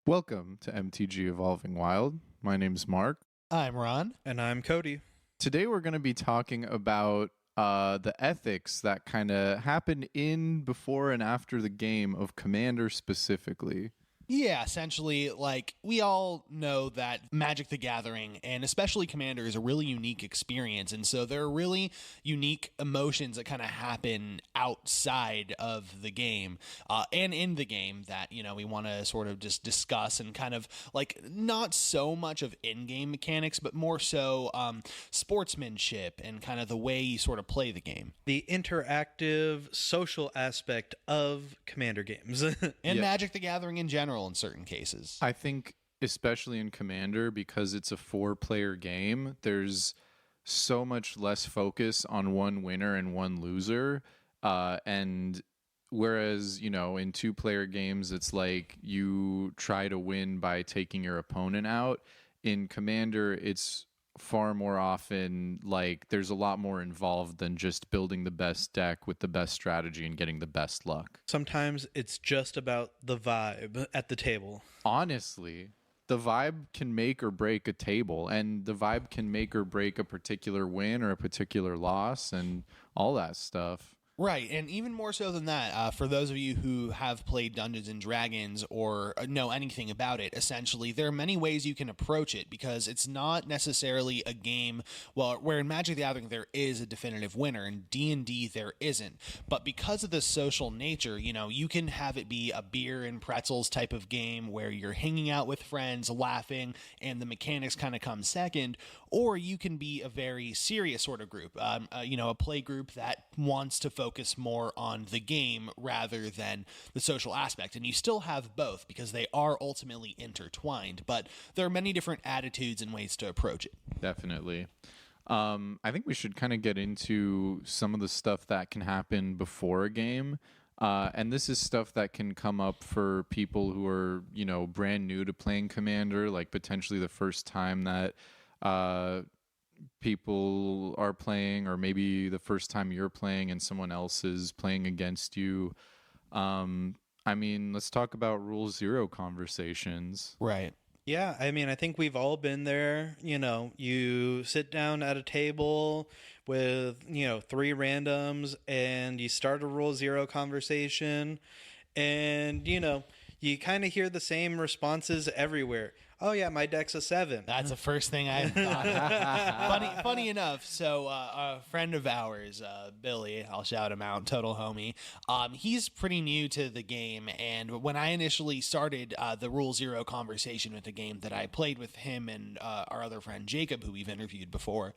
Welcome to MTG Evolving Wild. My name's Mark. I'm Ron. And I'm Cody. Today we're going to be talking about the ethics that kind of happen in, before, and after the game of Commander specifically. Yeah, essentially, we all know that Magic the Gathering, and especially Commander, is a really unique experience. And so there are really unique emotions that kind of happen outside of the game and in the game that, we want to sort of just discuss and kind of not so much of in-game mechanics, but more so sportsmanship and kind of the way you sort of play the game. The interactive social aspect of Commander games. And Magic the Gathering in general in certain cases. I think especially in Commander, because it's a 4-player game, there's so much less focus on one winner and one loser. And whereas, in 2-player games, it's like you try to win by taking your opponent out. In Commander, it's far more often like there's a lot more involved than just building the best deck with the best strategy and getting the best luck. Sometimes it's just about the vibe at the table. Honestly, the vibe can make or break a table, and the vibe can make or break a particular win or a particular loss and all that stuff. Right, and even more so than that, for those of you who have played Dungeons & Dragons or know anything about it, essentially, there are many ways you can approach it, because it's not necessarily a game, where in Magic the Gathering there is a definitive winner, in D&D there isn't. But because of the social nature, you can have it be a beer and pretzels type of game where you're hanging out with friends, laughing, and the mechanics kind of come second, or you can be a very serious sort of group, a play group that wants to focus more on the game rather than the social aspect. And you still have both because they are ultimately intertwined, but there are many different attitudes and ways to approach it. Definitely. I think we should kind of get into some of the stuff that can happen before a game. And this is stuff that can come up for people who are, brand new to playing Commander, like potentially the first time that people are playing, or maybe the first time you're playing and someone else is playing against you. Let's talk about Rule Zero conversations. Right. Yeah, I think we've all been there. You sit down at a table with, 3 randoms and you start a Rule Zero conversation, and, you kind of hear the same responses everywhere. Oh yeah, my deck's a 7. That's the first thing I thought. Funny enough, so a friend of ours, Billy, I'll shout him out, total homie, he's pretty new to the game, and when I initially started the Rule Zero conversation with the game that I played with him and our other friend Jacob, who we've interviewed before,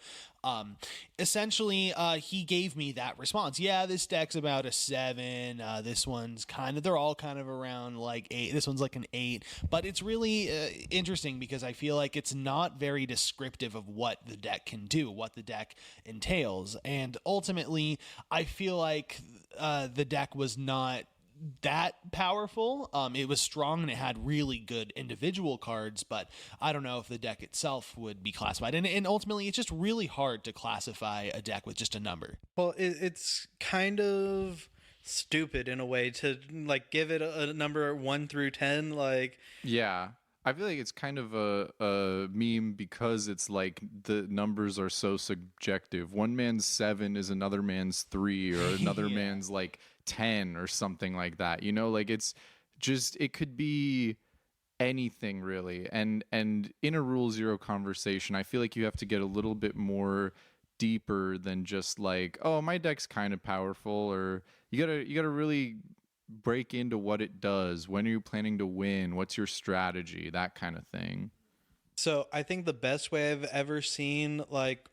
essentially he gave me that response. Yeah, this deck's about a 7, this one's they're all kind of around like 8, this one's like an 8, but it's really interesting because I feel like it's not very descriptive of what the deck can do, what the deck entails. And ultimately, I feel like the deck was not that powerful. It was strong and it had really good individual cards, but I don't know if the deck itself would be classified. And ultimately, it's just really hard to classify a deck with just a number. Well, it's kind of stupid in a way to give it a number 1 through 10. Yeah. I feel like it's kind of a meme because it's like the numbers are so subjective. One man's 7 is another man's 3, or another man's 10 or something like that. It's just, it could be anything really. And in a Rule Zero conversation, I feel like you have to get a little bit more deeper than just oh, my deck's kind of powerful, or you gotta really break into what it does. When are you planning to win? What's your strategy? That kind of thing. So I think the best way I've ever seen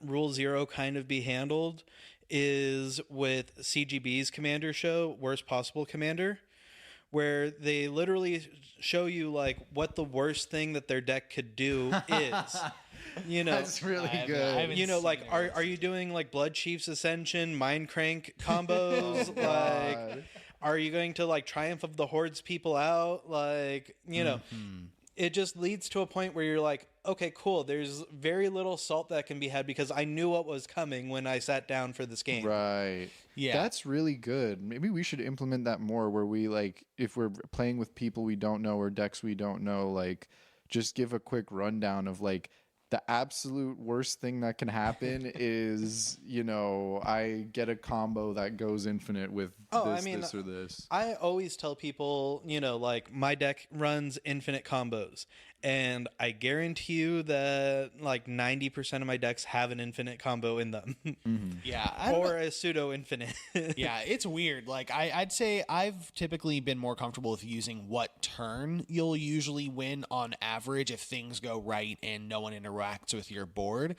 Rule Zero kind of be handled is with CGB's Commander show, Worst Possible Commander, where they literally show you what the worst thing that their deck could do is. That's really good. Are you doing Blood Chief's Ascension, Mind Crank combos? Are you going to Triumph of the Hordes people out? it just leads to a point where you're like, okay, cool. There's very little salt that can be had because I knew what was coming when I sat down for this game. Right. Yeah. That's really good. Maybe we should implement that more where we like if we're playing with people we don't know or decks we don't know, like just give a quick rundown of like the absolute worst thing that can happen is, I get a combo that goes infinite with this or this. I always tell people, like my deck runs infinite combos. And I guarantee you that like 90% of my decks have an infinite combo in them. Yeah. Or a pseudo infinite. Yeah, it's weird. Like I'd say I've typically been more comfortable with using what turn you'll usually win on average if things go right and no one interacts with your board.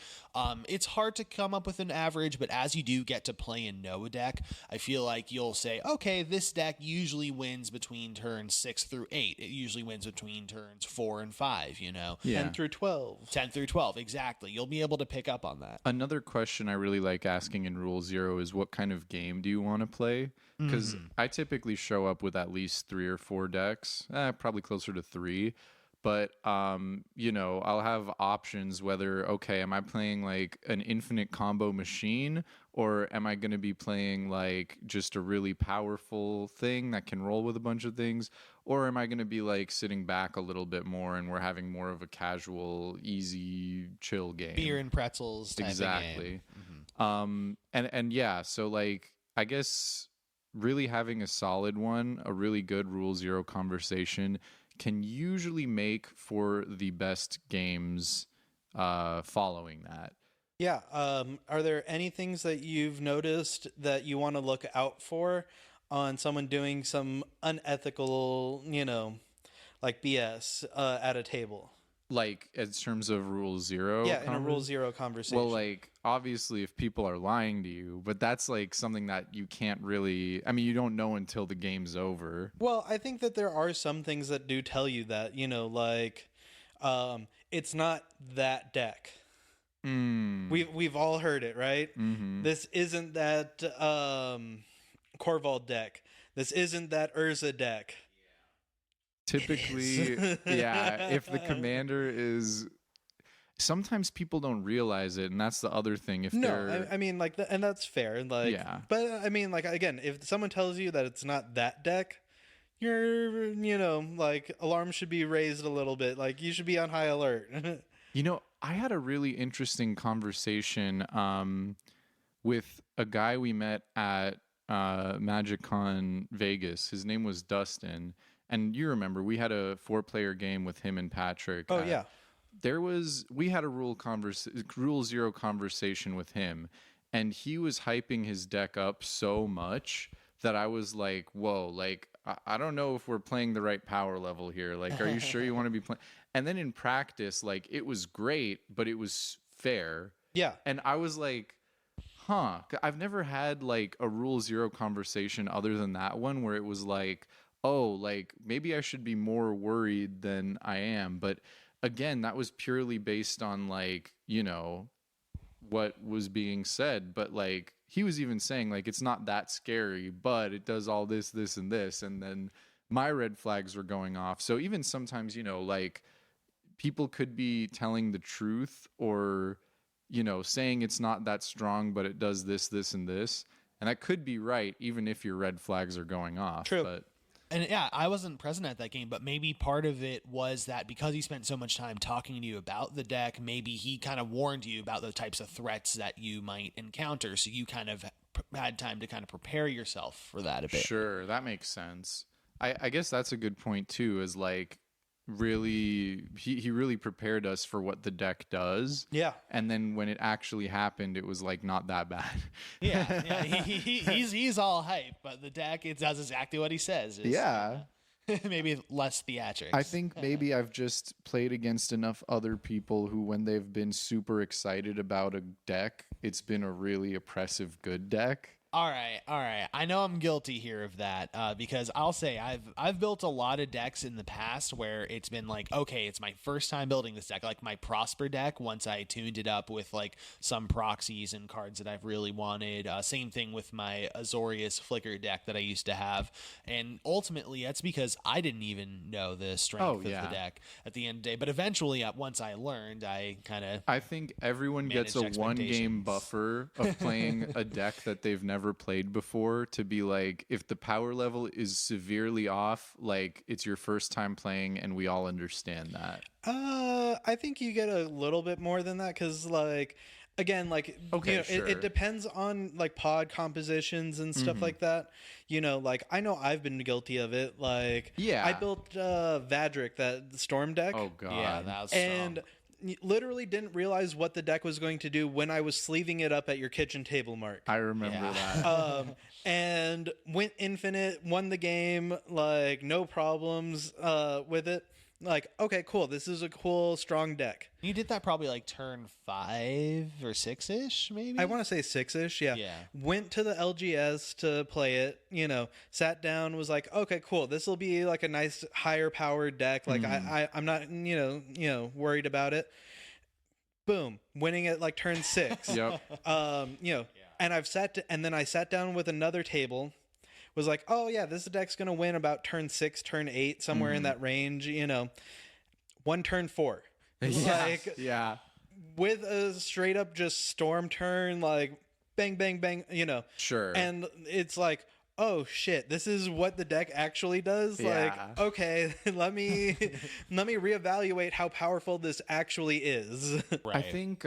It's hard to come up with an average, but as you do get to play and know a deck, I feel like you'll say, okay, this deck usually wins between turns 6 through 8. It usually wins between turns 4 and 5. Yeah. 10 through 12. 10 through 12, exactly. You'll be able to pick up on that. Another question I really like asking in Rule Zero is what kind of game do you want to play? Because I typically show up with at least 3 or 4 decks, probably closer to 3. But, I'll have options whether, okay, am I playing like an infinite combo machine or am I going to be playing like just a really powerful thing that can roll with a bunch of things? Or am I going to be like sitting back a little bit more and we're having more of a casual, easy, chill game? Beer and pretzels type Exactly. of game. And yeah, so like, I guess really having a solid one, a really good Rule Zero conversation can usually make for the best games following that. Yeah. Are there any things that you've noticed that you want to look out for on someone doing some unethical, like BS at a table? Like in terms of Rule Zero? Yeah, in a Rule Zero conversation. Well, like obviously if people are lying to you, but that's like something that you can't really, you don't know until the game's over. Well, I think that there are some things that do tell you that, like it's not that deck. We've all heard it, right? This isn't that Corval deck. This isn't that Urza deck. Typically, yeah, if the commander is... Sometimes people don't realize it, and that's the other thing. If they're... I mean, like, and that's fair. Like, yeah. But, I mean, like, again, if someone tells you that it's not that deck, you're, like, alarms should be raised a little bit. Like, you should be on high alert. I had a really interesting conversation with a guy we met at MagicCon Vegas. His name was Dustin. And you remember, we had a 4-player game with him and Patrick. Oh, yeah. We had a Rule Zero conversation with him, and he was hyping his deck up so much that I was like, whoa, like, I don't know if we're playing the right power level here. Like, are you sure you want to be playing? And then in practice, like, it was great, but it was fair. Yeah. And I was like, I've never had like a Rule Zero conversation other than that one where it was like, oh, like maybe I should be more worried than I am. But again, that was purely based on like, what was being said. But like he was even saying like, it's not that scary, but it does all this, this, and this. And then my red flags were going off. So even sometimes, like people could be telling the truth or, saying it's not that strong, but it does this, this, and this. And that could be right, even if your red flags are going off. True. But And yeah, I wasn't present at that game, but maybe part of it was that because he spent so much time talking to you about the deck, maybe he kind of warned you about the types of threats that you might encounter. So you kind of had time to kind of prepare yourself for that a bit. Sure, that makes sense. I guess that's a good point too, is like really he really prepared us for what the deck does. Yeah. And then when it actually happened, it was like not that bad. Yeah. He's all hype, but the deck, it does exactly what he says. It's, maybe less theatrics. I think maybe I've just played against enough other people who, when they've been super excited about a deck, it's been a really oppressive good deck. All right. I know I'm guilty here of that because I'll say I've built a lot of decks in the past where it's been like, okay, it's my first time building this deck, like my Prosper deck. Once I tuned it up with like some proxies and cards that I've really wanted. Same thing with my Azorius Flicker deck that I used to have, and ultimately that's because I didn't even know the strength of the deck at the end of the day. But eventually, once I learned, I kind of I think everyone gets a one game buffer of playing a deck that they've never played before to be like, if the power level is severely off, like it's your first time playing and we all understand that. I think you get a little bit more than that because like again, like it depends on like pod compositions and stuff like that. Like I know I've been guilty of it. Like I built Vadric, that storm deck. Oh god. Yeah, that was and literally didn't realize what the deck was going to do when I was sleeving it up at your kitchen table, Mark. I remember that. And went infinite, won the game, like no problems with it. Like, okay, cool. This is a cool, strong deck. You did that probably like turn 5 or 6-ish, maybe? I want to say 6-ish, yeah. Went to the LGS to play it, sat down, was like, okay, cool. This will be like a nice higher powered deck. Like I'm not, worried about it. Boom. Winning at like turn 6. Yep. And then I sat down with another table, was like, oh yeah, this deck's going to win about turn 6, turn 8, somewhere in that range, one turn 4. Like, with a straight up just storm turn, like bang, bang, bang, Sure. And it's like, oh shit, this is what the deck actually does. Like, okay, let me reevaluate how powerful this actually is. Right. I think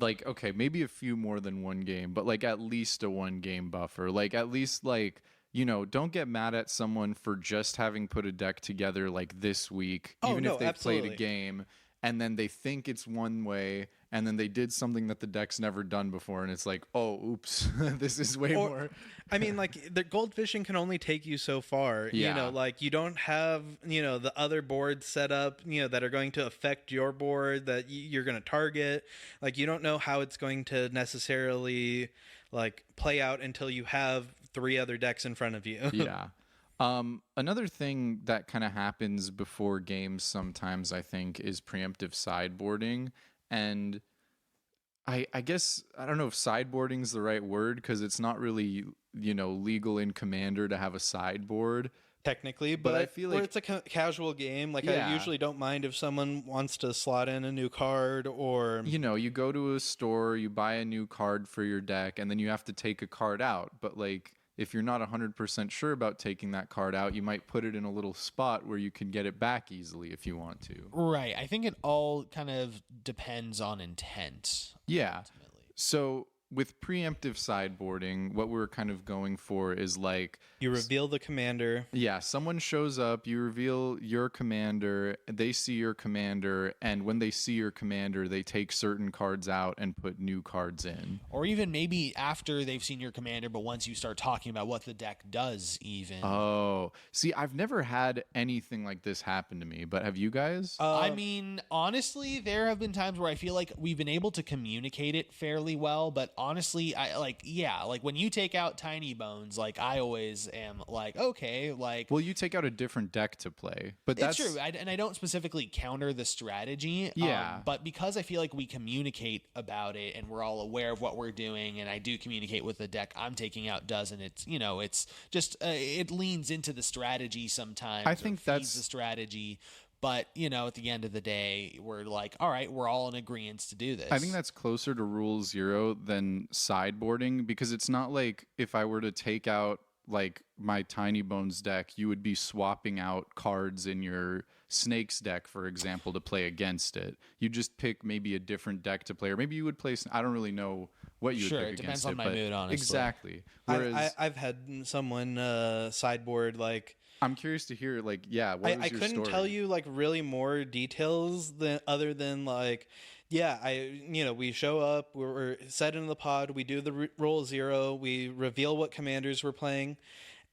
like, okay, maybe a few more than one game, but like at least a one game buffer. Like at least like, don't get mad at someone for just having put a deck together like this week, even if they played a game and then they think it's one way and then they did something that the deck's never done before and it's like, oh, oops, this is way more. I mean, like the gold fishing can only take you so far. Like you don't have, the other boards set up, that are going to affect your board that you're going to target. Like you don't know how it's going to necessarily like play out until you have 3 other decks in front of you. Yeah. Another thing that kind of happens before games sometimes, I think, is preemptive sideboarding. And I guess, I don't know if sideboarding is the right word because it's not really, legal in Commander to have a sideboard. Technically, but I feel like it's a casual game. Like I usually don't mind if someone wants to slot in a new card or you go to a store, you buy a new card for your deck, and then you have to take a card out. But like if you're not 100% sure about taking that card out, you might put it in a little spot where you can get it back easily if you want to. Right. I think it all kind of depends on intent. Yeah. Ultimately. So with preemptive sideboarding, what we're kind of going for is like you reveal the commander. Yeah, someone shows up, you reveal your commander, they see your commander, and when they see your commander, they take certain cards out and put new cards in. Or even maybe after they've seen your commander, but once you start talking about what the deck does even. Oh, see, I've never had anything like this happen to me, but have you guys? I mean, honestly, there have been times where I feel like we've been able to communicate it fairly well, but honestly, like when you take out Tiny Bones, like I always am like, okay, like, well, you take out a different deck to play, but that's true. And I don't specifically counter the strategy. Yeah. But because I feel like we communicate about it and we're all aware of what we're doing, and I do communicate with the deck I'm taking out doesn't, it's, it's just, it leans into the strategy sometimes. I think that's the strategy. But, at the end of the day, we're like, all right, we're all in agreement to do this. I think that's closer to Rule 0 than sideboarding, because it's not like if I were to take out like my Tiny Bones deck, you would be swapping out cards in your Snakes deck, for example, to play against it. You just pick maybe a different deck to play, or maybe you would play. I don't really know what you would pick against it. Sure, it depends on my mood, honestly. Exactly. Whereas I've had someone sideboard like. I'm curious to hear, like, yeah, what was I your couldn't story? tell you like really more details than other than like, yeah, we show up, we're set into the pod, we do the roll 0, we reveal what commanders we're playing,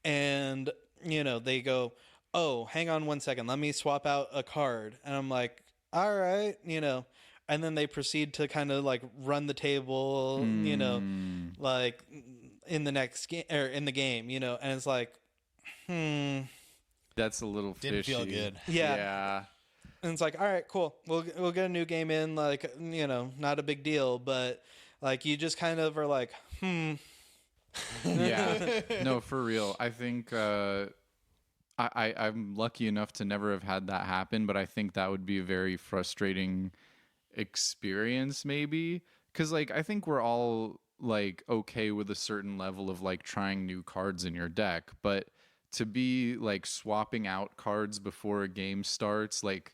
and they go, oh, hang on one second, let me swap out a card, and I'm like, all right, and then they proceed to kind of like run the table, like. in the next game or in the game, you know, and it's like, That's a little fishy. Didn't feel good. Yeah. and it's like, all right, cool, we'll get a new game in, like, you know, not a big deal, but like you just kind of are like, Yeah. No, for real. I think I'm lucky enough to never have had that happen, but I think that would be a very frustrating experience maybe. Cause like I think we're all like okay with a certain level of like trying new cards in your deck, but to be like swapping out cards before a game starts, like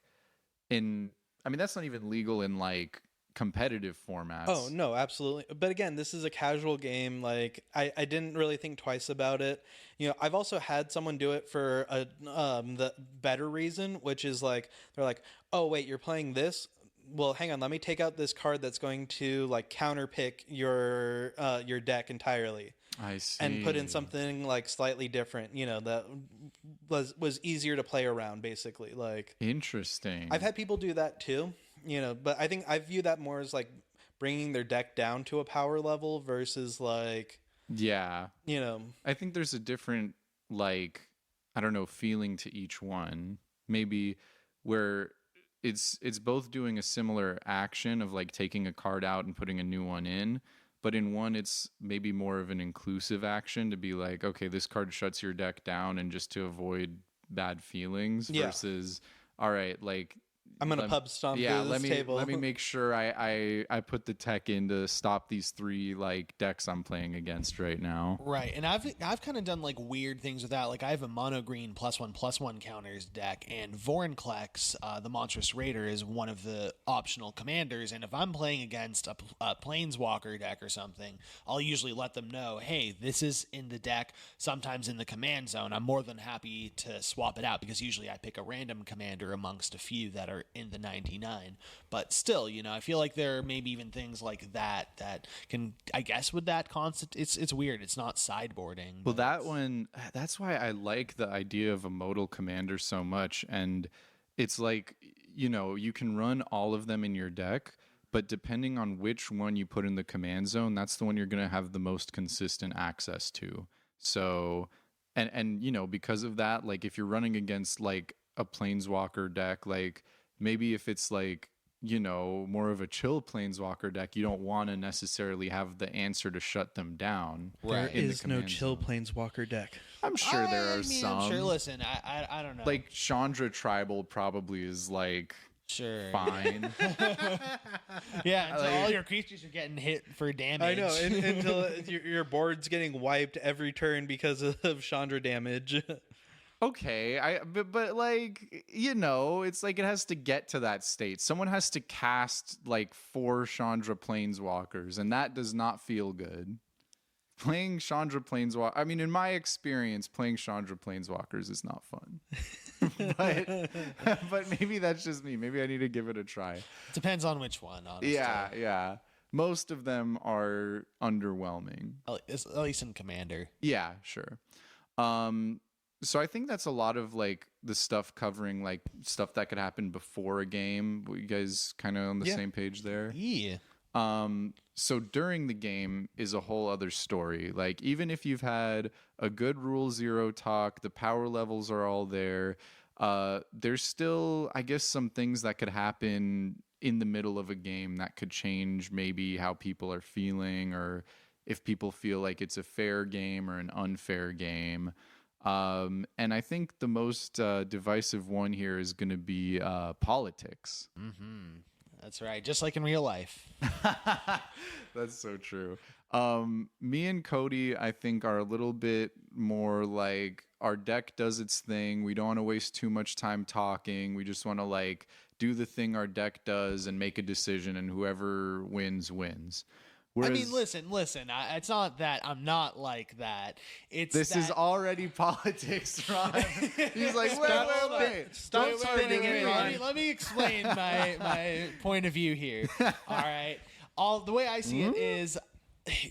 I mean that's not even legal in like competitive formats. oh no, absolutely. But again, this is a casual game. Like I didn't really think twice about it. You know, I've also had someone do it for a the better reason, which is like they're like, oh wait, you're playing this. Well, hang on, let me take out this card that's going to like counterpick your deck entirely. I see. And put in something like slightly different, you know, that was easier to play around, basically. Like, Interesting. I've had people do that too, you know, but I think I view that more as like bringing their deck down to a power level versus like, Yeah. you know, I think there's a different, like, I don't know, feeling to each one. Maybe where it's both doing a similar action of like taking a card out and putting a new one in, but in one it's maybe more of an inclusive action to be like, okay, this card shuts your deck down and just to avoid bad feelings Yeah. versus all right, like I'm gonna pub stomp this table. let me make sure I put the tech in to stop these 3 like decks I'm playing against right now. Right, and I've kind of done like weird things with that. Like I have a mono green +1/+1 counters deck, and Vorinclex, the Monstrous Raider, is one of the optional commanders. And if I'm playing against a Planeswalker deck or something, I'll usually let them know, hey, this is in the deck. Sometimes in the command zone, I'm more than happy to swap it out because usually I pick a random commander amongst a few that are in the 99. But still, you know, I feel like there are maybe even things like that can, I guess, with that constant, it's weird. It's not sideboarding. Well, but that one, that's why I like the idea of a modal commander so much. And it's like, you know, you can run all of them in your deck, but depending on which one you put in the command zone, that's the one you're going to have the most consistent access to. So, and you know, because of that, like if you're running against like a Planeswalker deck, like maybe if it's like, you know, more of a chill Planeswalker deck, you don't want to necessarily have the answer to shut them down. There in the is no command chill zone. Planeswalker deck. I'm sure there are I mean, some. I'm sure. Listen, I don't know. Like Chandra Tribal probably is like sure. fine. Yeah, until Like- all your creatures are getting hit for damage. I know, until your board's getting wiped every turn because of Chandra damage. Okay, but like, you know, it's like it has to get to that state. Someone has to cast like 4 Chandra Planeswalkers, and that does not feel good. Playing Chandra Planeswalker, I mean, in my experience, playing Chandra Planeswalkers is not fun. but maybe that's just me. Maybe I need to give it a try. Depends on which one, honestly. Yeah. Most of them are underwhelming. At least in Commander. Yeah, sure. So I think that's a lot of like the stuff covering like stuff that could happen before a game. Were you guys kind of on the same page there? Yeah. So during the game is a whole other story. Like even if you've had a good Rule Zero talk, the power levels are all there. There's still, I guess, some things that could happen in the middle of a game that could change maybe how people are feeling, or if people feel like it's a fair game or an unfair game. And I think the most divisive one here is going to be politics. Mm-hmm. That's right. Just like in real life. That's so true. Me and Cody, I think, are a little bit more like our deck does its thing. We don't want to waste too much time talking. We just want to like do the thing our deck does and make a decision, and whoever wins wins. Whereas, I mean, listen. It's not that I'm not like that. This is already politics, Ron. He's like, wait. Stop spinning it, Ron. Let me explain my point of view here. All right. The way I see it is,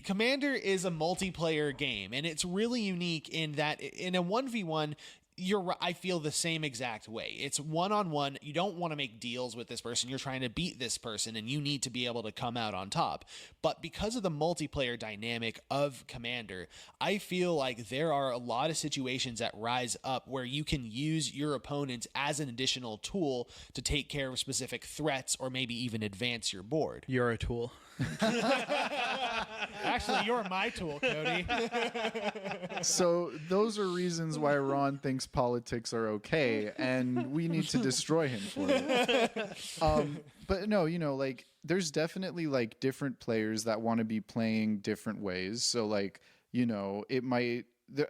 Commander is a multiplayer game, and it's really unique in that in a 1v1, I feel the same exact way. It's one-on-one. You don't want to make deals with this person. You're trying to beat this person, and you need to be able to come out on top. But because of the multiplayer dynamic of Commander, I feel like there are a lot of situations that rise up where you can use your opponent as an additional tool to take care of specific threats or maybe even advance your board. You're a tool. Actually, you're my tool, Cody. So those are reasons why Ron thinks politics are okay, and we need to destroy him for it. But no, like there's definitely like different players that want to be playing different ways. So like, it might.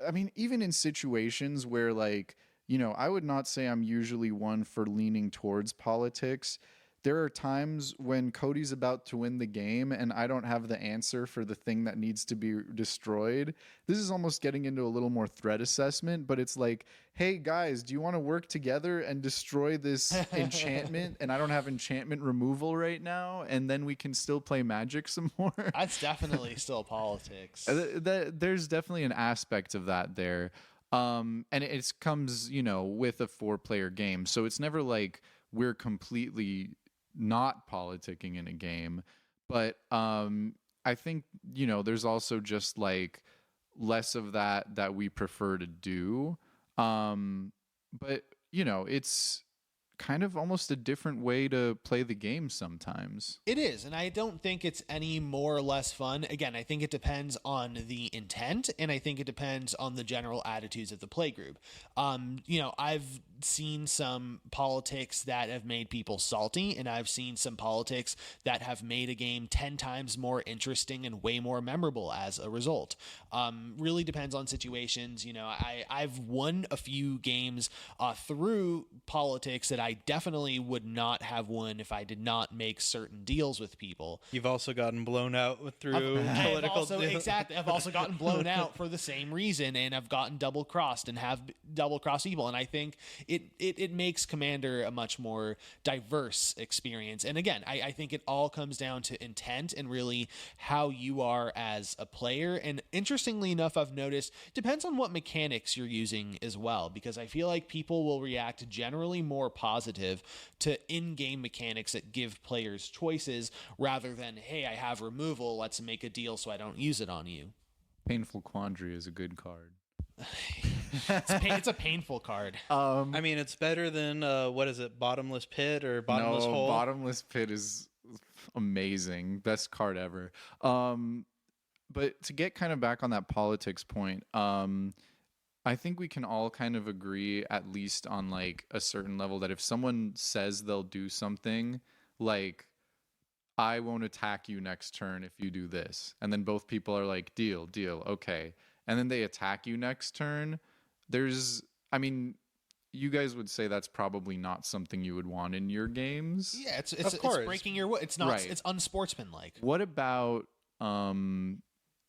I mean, even in situations where like, I would not say I'm usually one for leaning towards politics. There are times when Cody's about to win the game and I don't have the answer for the thing that needs to be destroyed. This is almost getting into a little more threat assessment, but it's like, hey guys, do you want to work together and destroy this enchantment? And I don't have enchantment removal right now, and then we can still play Magic some more. That's definitely still politics. There's definitely an aspect of that there. And it comes, with a 4-player game. So it's never like we're completely not politicking in a game, but I think there's also just like less of that we prefer to do, but it's kind of almost a different way to play the game sometimes. It is, and I don't think it's any more or less fun. Again, I think it depends on the intent, and I think it depends on the general attitudes of the play group. I've seen some politics that have made people salty, and I've seen some politics that have made a game 10 times more interesting and way more memorable as a result. Really depends on situations. I've won a few games through politics that I definitely would not have won if I did not make certain deals with people. You've also gotten blown out through political deals. Exactly. I've also gotten blown out for the same reason, and I've gotten double-crossed and have double-crossed people. And I think it makes Commander a much more diverse experience. And again, I think it all comes down to intent and really how you are as a player. And interestingly enough, I've noticed depends on what mechanics you're using as well, because I feel like people will react generally more positive to in-game mechanics that give players choices rather than, hey, I have removal, let's make a deal so I don't use it on you. Painful Quandary is a good card. It's a painful card. I mean, it's better than what is it, Bottomless Pit or Bottomless Hole? Bottomless Pit is amazing, best card ever. But to get kind of back on that politics point, I think we can all kind of agree, at least on like a certain level, that if someone says they'll do something, like, I won't attack you next turn if you do this, and then both people are like, deal, okay, and then they attack you next turn, you guys would say that's probably not something you would want in your games. Yeah, it's breaking your. It's not. Right. It's unsportsmanlike. What about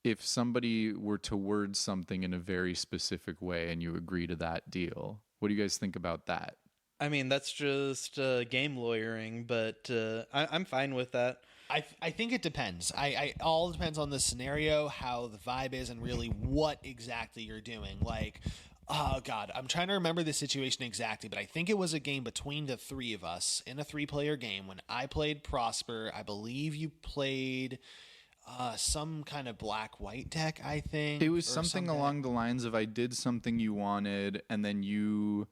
if somebody were to word something in a very specific way and you agree to that deal? What do you guys think about that? I mean, that's just game lawyering, but I'm fine with that. I think it depends. I all depends on the scenario, how the vibe is, and really what exactly you're doing. Like, oh God, I'm trying to remember the situation exactly, but I think it was a game between the three of us in a 3-player game. When I played Prosper, I believe you played some kind of black-white deck, I think. It was something along the lines of I did something you wanted, and then you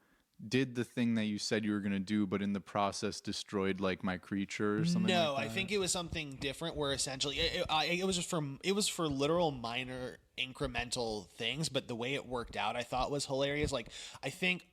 did the thing that you said you were going to do, but in the process destroyed like my creature or something. No, like that. I think it was something different where essentially it was for literal minor incremental things, but the way it worked out I thought was hilarious. Like, I think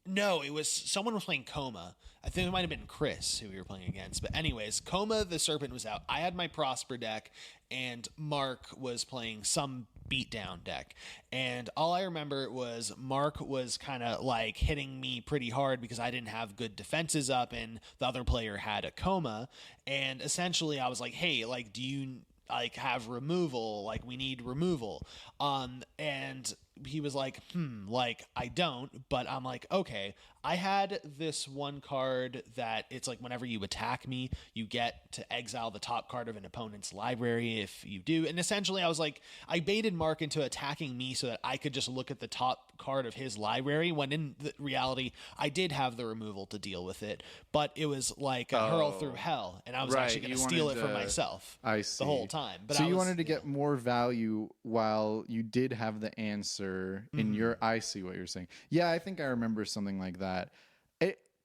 it was someone was playing Coma. I think it might have been Chris who we were playing against. But anyways, Coma the Serpent was out. I had my Prosper deck, and Mark was playing some beatdown deck. And all I remember was Mark was kind of like hitting me pretty hard because I didn't have good defenses up, and the other player had a Coma. And essentially I was like, hey, like, do you like have removal? Like, we need removal. And he was like, like, I don't, but I'm like, okay, I had this one card that it's like whenever you attack me, you get to exile the top card of an opponent's library if you do. And essentially, I was like, I baited Mark into attacking me so that I could just look at the top card of his library, when in reality, I did have the removal to deal with it. But it was like a hurl through hell, and I was actually going to steal it for myself the whole time. But so you wanted to get more value while you did have the answer in your. I see what you're saying. Yeah, I think I remember something like that.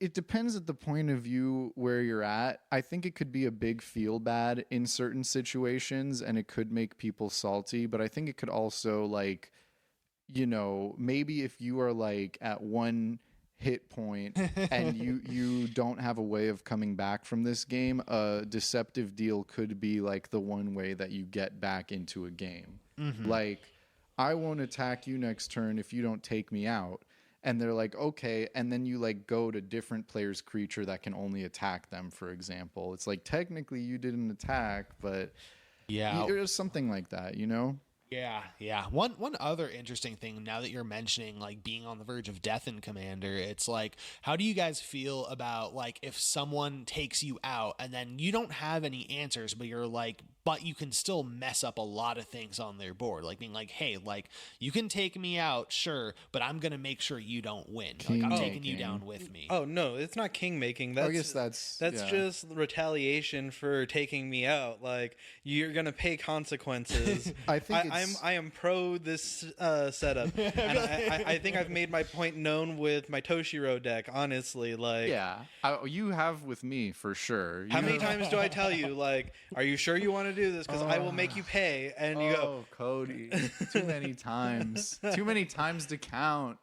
It depends at the point of view where you're at. I think it could be a big feel bad in certain situations, and it could make people salty. But I think it could also, like, you know, maybe if you are like at one hit point and you don't have a way of coming back from this game, a deceptive deal could be like the one way that you get back into a game. Like, I won't attack you next turn if you don't take me out. And they're like, okay. And then you like go to different players' creature that can only attack them, for example. It's like, technically you didn't attack, but yeah, there's something like that, you know? Yeah. One other interesting thing, now that you're mentioning like being on the verge of death in Commander, it's like, how do you guys feel about like if someone takes you out and then you don't have any answers, but you're like, but you can still mess up a lot of things on their board, like being like, hey, like you can take me out, sure, but I'm gonna make sure you don't win. Like I'm taking you down with me. Oh no, it's not king making. That's, I guess that's just retaliation for taking me out. Like, you're gonna pay consequences. I am pro this setup, and I think I've made my point known with my Toshiro deck. Honestly, like, you have with me for sure. How many times do I tell you, like, are you sure you want to do this? Because I will make you pay. And you go, Cody, too many times, too many times to count.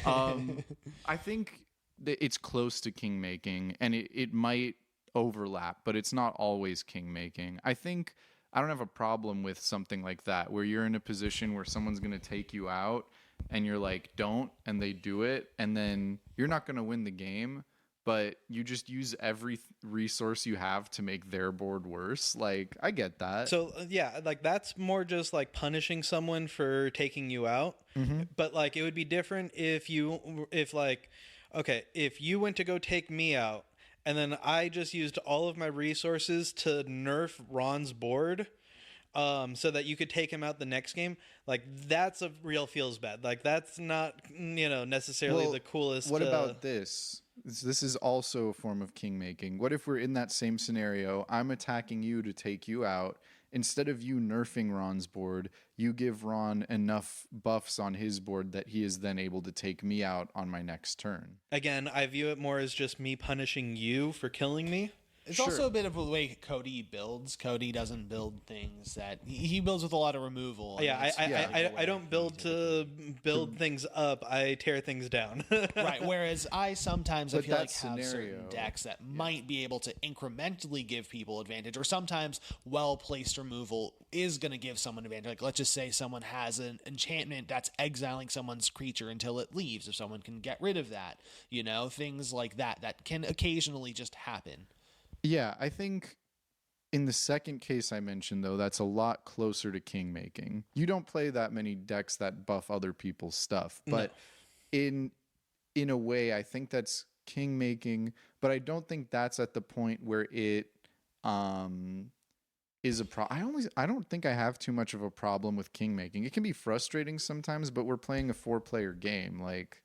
I think that it's close to king making, and it might overlap, but it's not always king making. I think I don't have a problem with something like that, where you're in a position where someone's going to take you out and you're like, don't, and they do it. And then you're not going to win the game, but you just use every resource you have to make their board worse. Like, I get that. So yeah, like that's more just like punishing someone for taking you out. But like, it would be different if you went to go take me out, and then I just used all of my resources to nerf Ron's board, so that you could take him out the next game. Like, that's a real feels bad. Like, that's not, necessarily the coolest. What about this? This is also a form of king making. What if we're in that same scenario? I'm attacking you to take you out. Instead of you nerfing Ron's board, you give Ron enough buffs on his board that he is then able to take me out on my next turn. Again, I view it more as just me punishing you for killing me. It's also a bit of a way Cody builds. Cody doesn't build things that he builds with a lot of removal. Yeah, I don't build to build things up. I tear things down. Right. Whereas I sometimes I feel like have certain decks that might be able to incrementally give people advantage, or sometimes well placed removal is going to give someone advantage. Like, let's just say someone has an enchantment that's exiling someone's creature until it leaves. If someone can get rid of that, things like that can occasionally just happen. Yeah, I think in the second case I mentioned, though, that's a lot closer to king making. You don't play that many decks that buff other people's stuff, but in a way, I think that's king making. But I don't think that's at the point where it is a problem. I don't think I have too much of a problem with king making. It can be frustrating sometimes, but we're playing a 4-player game, like.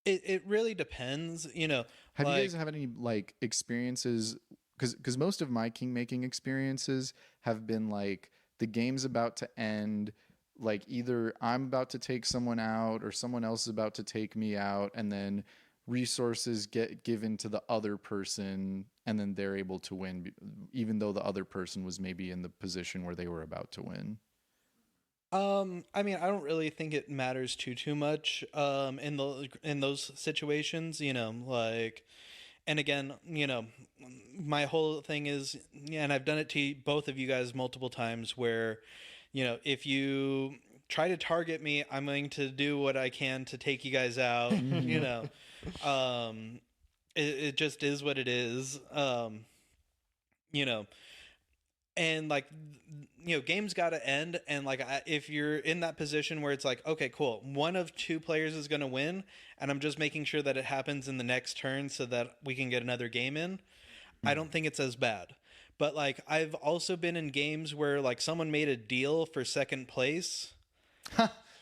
It really depends, Have you guys have any like experiences? Because most of my king making experiences have been like the game's about to end, like either I'm about to take someone out or someone else is about to take me out, and then resources get given to the other person, and then they're able to win, even though the other person was maybe in the position where they were about to win. I mean, I don't really think it matters too much in those situations, like, and again, my whole thing is, and I've done it to both of you guys multiple times, where, if you try to target me, I'm going to do what I can to take you guys out. It just is what it is. and like, games got to end, and like, if you're in that position where it's like, okay, cool, one of two players is going to win, and I'm just making sure that it happens in the next turn so that we can get another game in, I don't think it's as bad. But like, I've also been in games where like someone made a deal for second place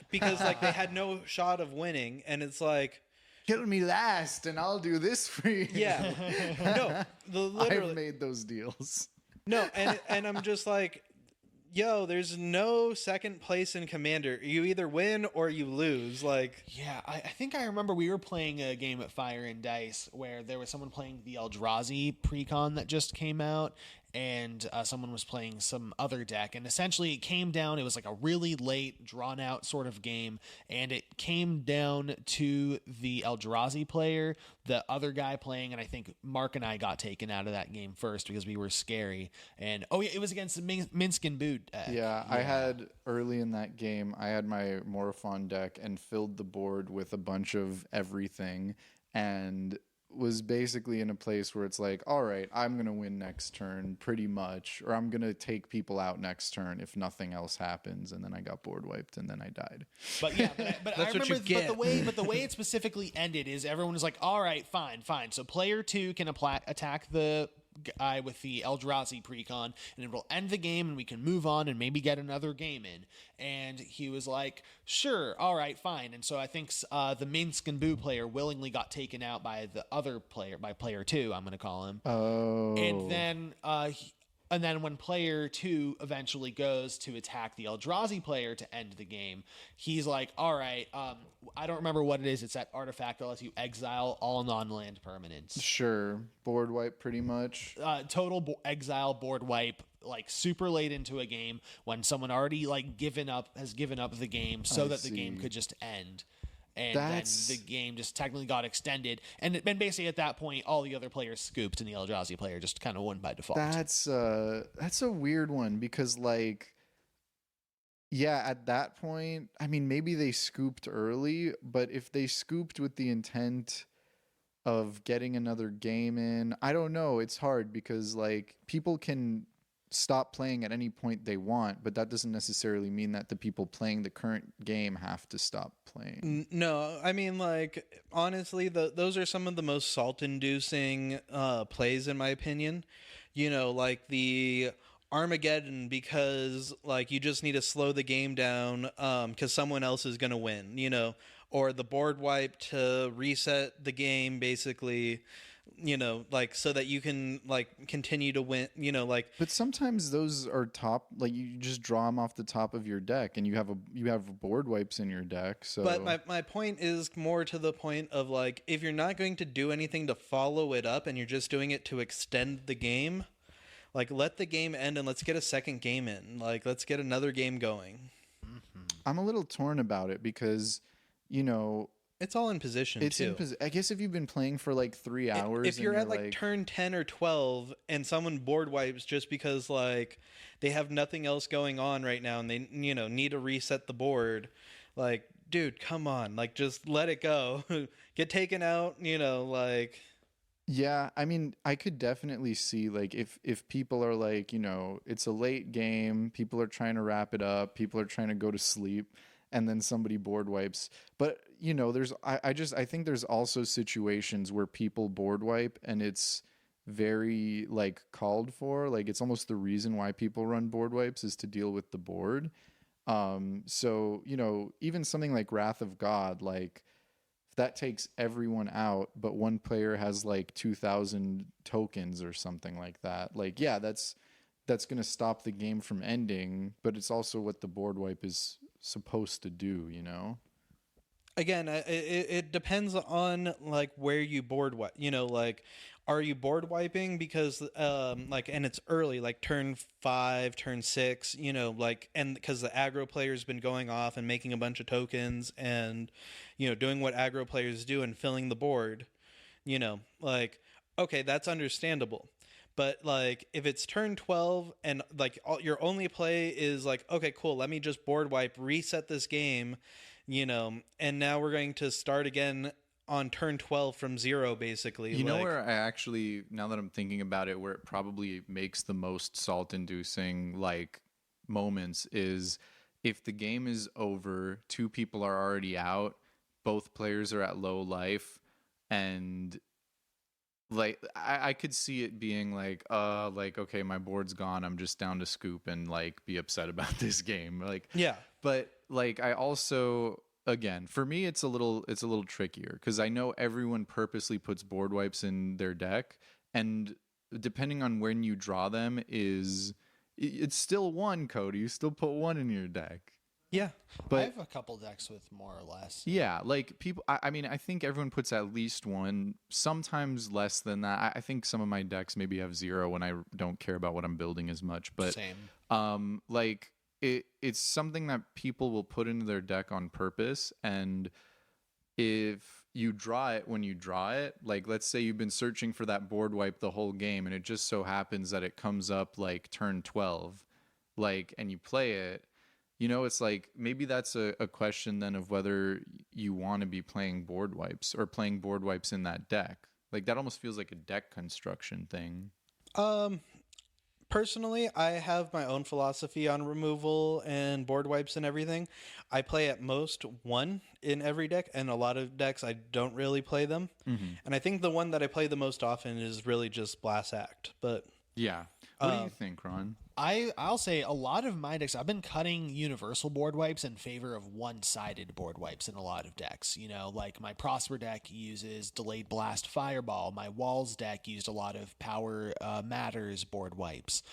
because like they had no shot of winning, and it's like, Kill me last, and I'll do this for you. yeah, no, literally I've made those deals. no, and I'm just like, yo, there's no second place in Commander. You either win or you lose. Like, Yeah, I think I remember we were playing a game at Fire and Dice where there was someone playing the Eldrazi precon that just came out, and someone was playing some other deck. And essentially it came down, it was like a really late, drawn-out sort of game, and it came down to the Eldrazi player, the other guy playing, and I think Mark and I got taken out of that game first because we were scary. And, oh yeah, it was against the Minsk and Boot deck. Yeah, I had early in that game, I had my Morophon deck and filled the board with a bunch of everything, and was basically in a place where it's like, all right, I'm going to win next turn pretty much, or I'm going to take people out next turn if nothing else happens. And then I got board wiped and then I died. But yeah, but I That's what remember, you get. but the way it specifically ended is everyone was like, all right, fine. So player 2 can attack the guy with the Eldrazi precon, and it will end the game, and we can move on and maybe get another game in. And he was like, sure, all right, fine. And so I think the Minsk and Boo player willingly got taken out by the other player, by player 2, I'm going to call him. Oh. And then when player 2 eventually goes to attack the Eldrazi player to end the game, he's like, all right, I don't remember what it is. It's that artifact that lets you exile all non-land permanents. Sure. Board wipe pretty much. Total exile, board wipe, like super late into a game when someone already has given up the game so I that the game see. could just end. And That's- then the game just technically got extended. And basically at that point, all the other players scooped, and the Eldrazi player just kind of won by default. That's a weird one because, like, yeah, at that point, I mean, maybe they scooped early, but if they scooped with the intent of getting another game in, I don't know. It's hard because, like, people can stop playing at any point they want, but that doesn't necessarily mean that the people playing the current game have to stop playing. no, I mean, like, honestly, those are some of the most salt-inducing plays, in my opinion. Like the Armageddon, because, like, you just need to slow the game down because someone else is going to win, or the board wipe to reset the game, basically, like, so that you can, like, continue to win, like. But sometimes those are top, like, you just draw them off the top of your deck, and you have board wipes in your deck. So, But my point is more to the point of, like, if you're not going to do anything to follow it up and you're just doing it to extend the game, like, let the game end and let's get a second game in. Like, let's get another game going. I'm a little torn about it because, It's all in position, it's too. I guess if you've been playing for like 3 hours, If you're and at like turn 10 or 12 and someone board wipes just because, like, they have nothing else going on right now and they need to reset the board, like, dude, come on, like, just let it go. Get taken out, like. yeah, I mean, I could definitely see, like, if people are like, it's a late game, people are trying to wrap it up, people are trying to go to sleep, and then somebody board wipes. But I think there's also situations where people board wipe and it's very, like, called for. Like, it's almost the reason why people run board wipes is to deal with the board. So, even something like Wrath of God, like, if that takes everyone out, but one player has like 2,000 tokens or something like that, like, yeah, that's going to stop the game from ending, but it's also what the board wipe is supposed to do, Again, it depends on, like, where you board wipe. Like, are you board wiping because like, and it's early, like turn 5, turn 6, like, and because the aggro player's been going off and making a bunch of tokens and doing what aggro players do and filling the board, like, okay, that's understandable. But, like, if it's turn 12 and, like, your only play is like, okay, cool, let me just board wipe, reset this game, and now we're going to start again on turn 12 from 0, basically. You know where I actually, now that I'm thinking about it, where it probably makes the most salt-inducing like moments is if the game is over, two people are already out, both players are at low life, and like I could see it being like okay, my board's gone, I'm just down to scoop and like be upset about this game. Like Yeah. but like I also, again, for me it's a little trickier because I know everyone purposely puts board wipes in their deck, and depending on when you draw them it's still one, Cody. You still put one in your deck. Yeah. But I have a couple decks with more or less. yeah, like people, I mean, I think everyone puts at least one, sometimes less than that. I think some of my decks maybe have 0 when I don't care about what I'm building as much. But Same. like it's something that people will put into their deck on purpose. And if you draw it when you draw it, like let's say you've been searching for that board wipe the whole game, and it just so happens that it comes up like turn 12, like, and you play it. You know, it's like maybe that's a question then of whether you want to be playing board wipes or playing board wipes in that deck. Like that almost feels like a deck construction thing. Personally, I have my own philosophy on removal and board wipes and everything. I play at most one in every deck, and a lot of decks I don't really play them. And I think the one that I play the most often is really just Blast Act. But Yeah. What do you think, Ron? I'll say a lot of my decks, I've been cutting universal board wipes in favor of one-sided board wipes in a lot of decks. You know, like my Prosper deck uses Delayed Blast Fireball. My Walls deck used a lot of Power Matters board wipes.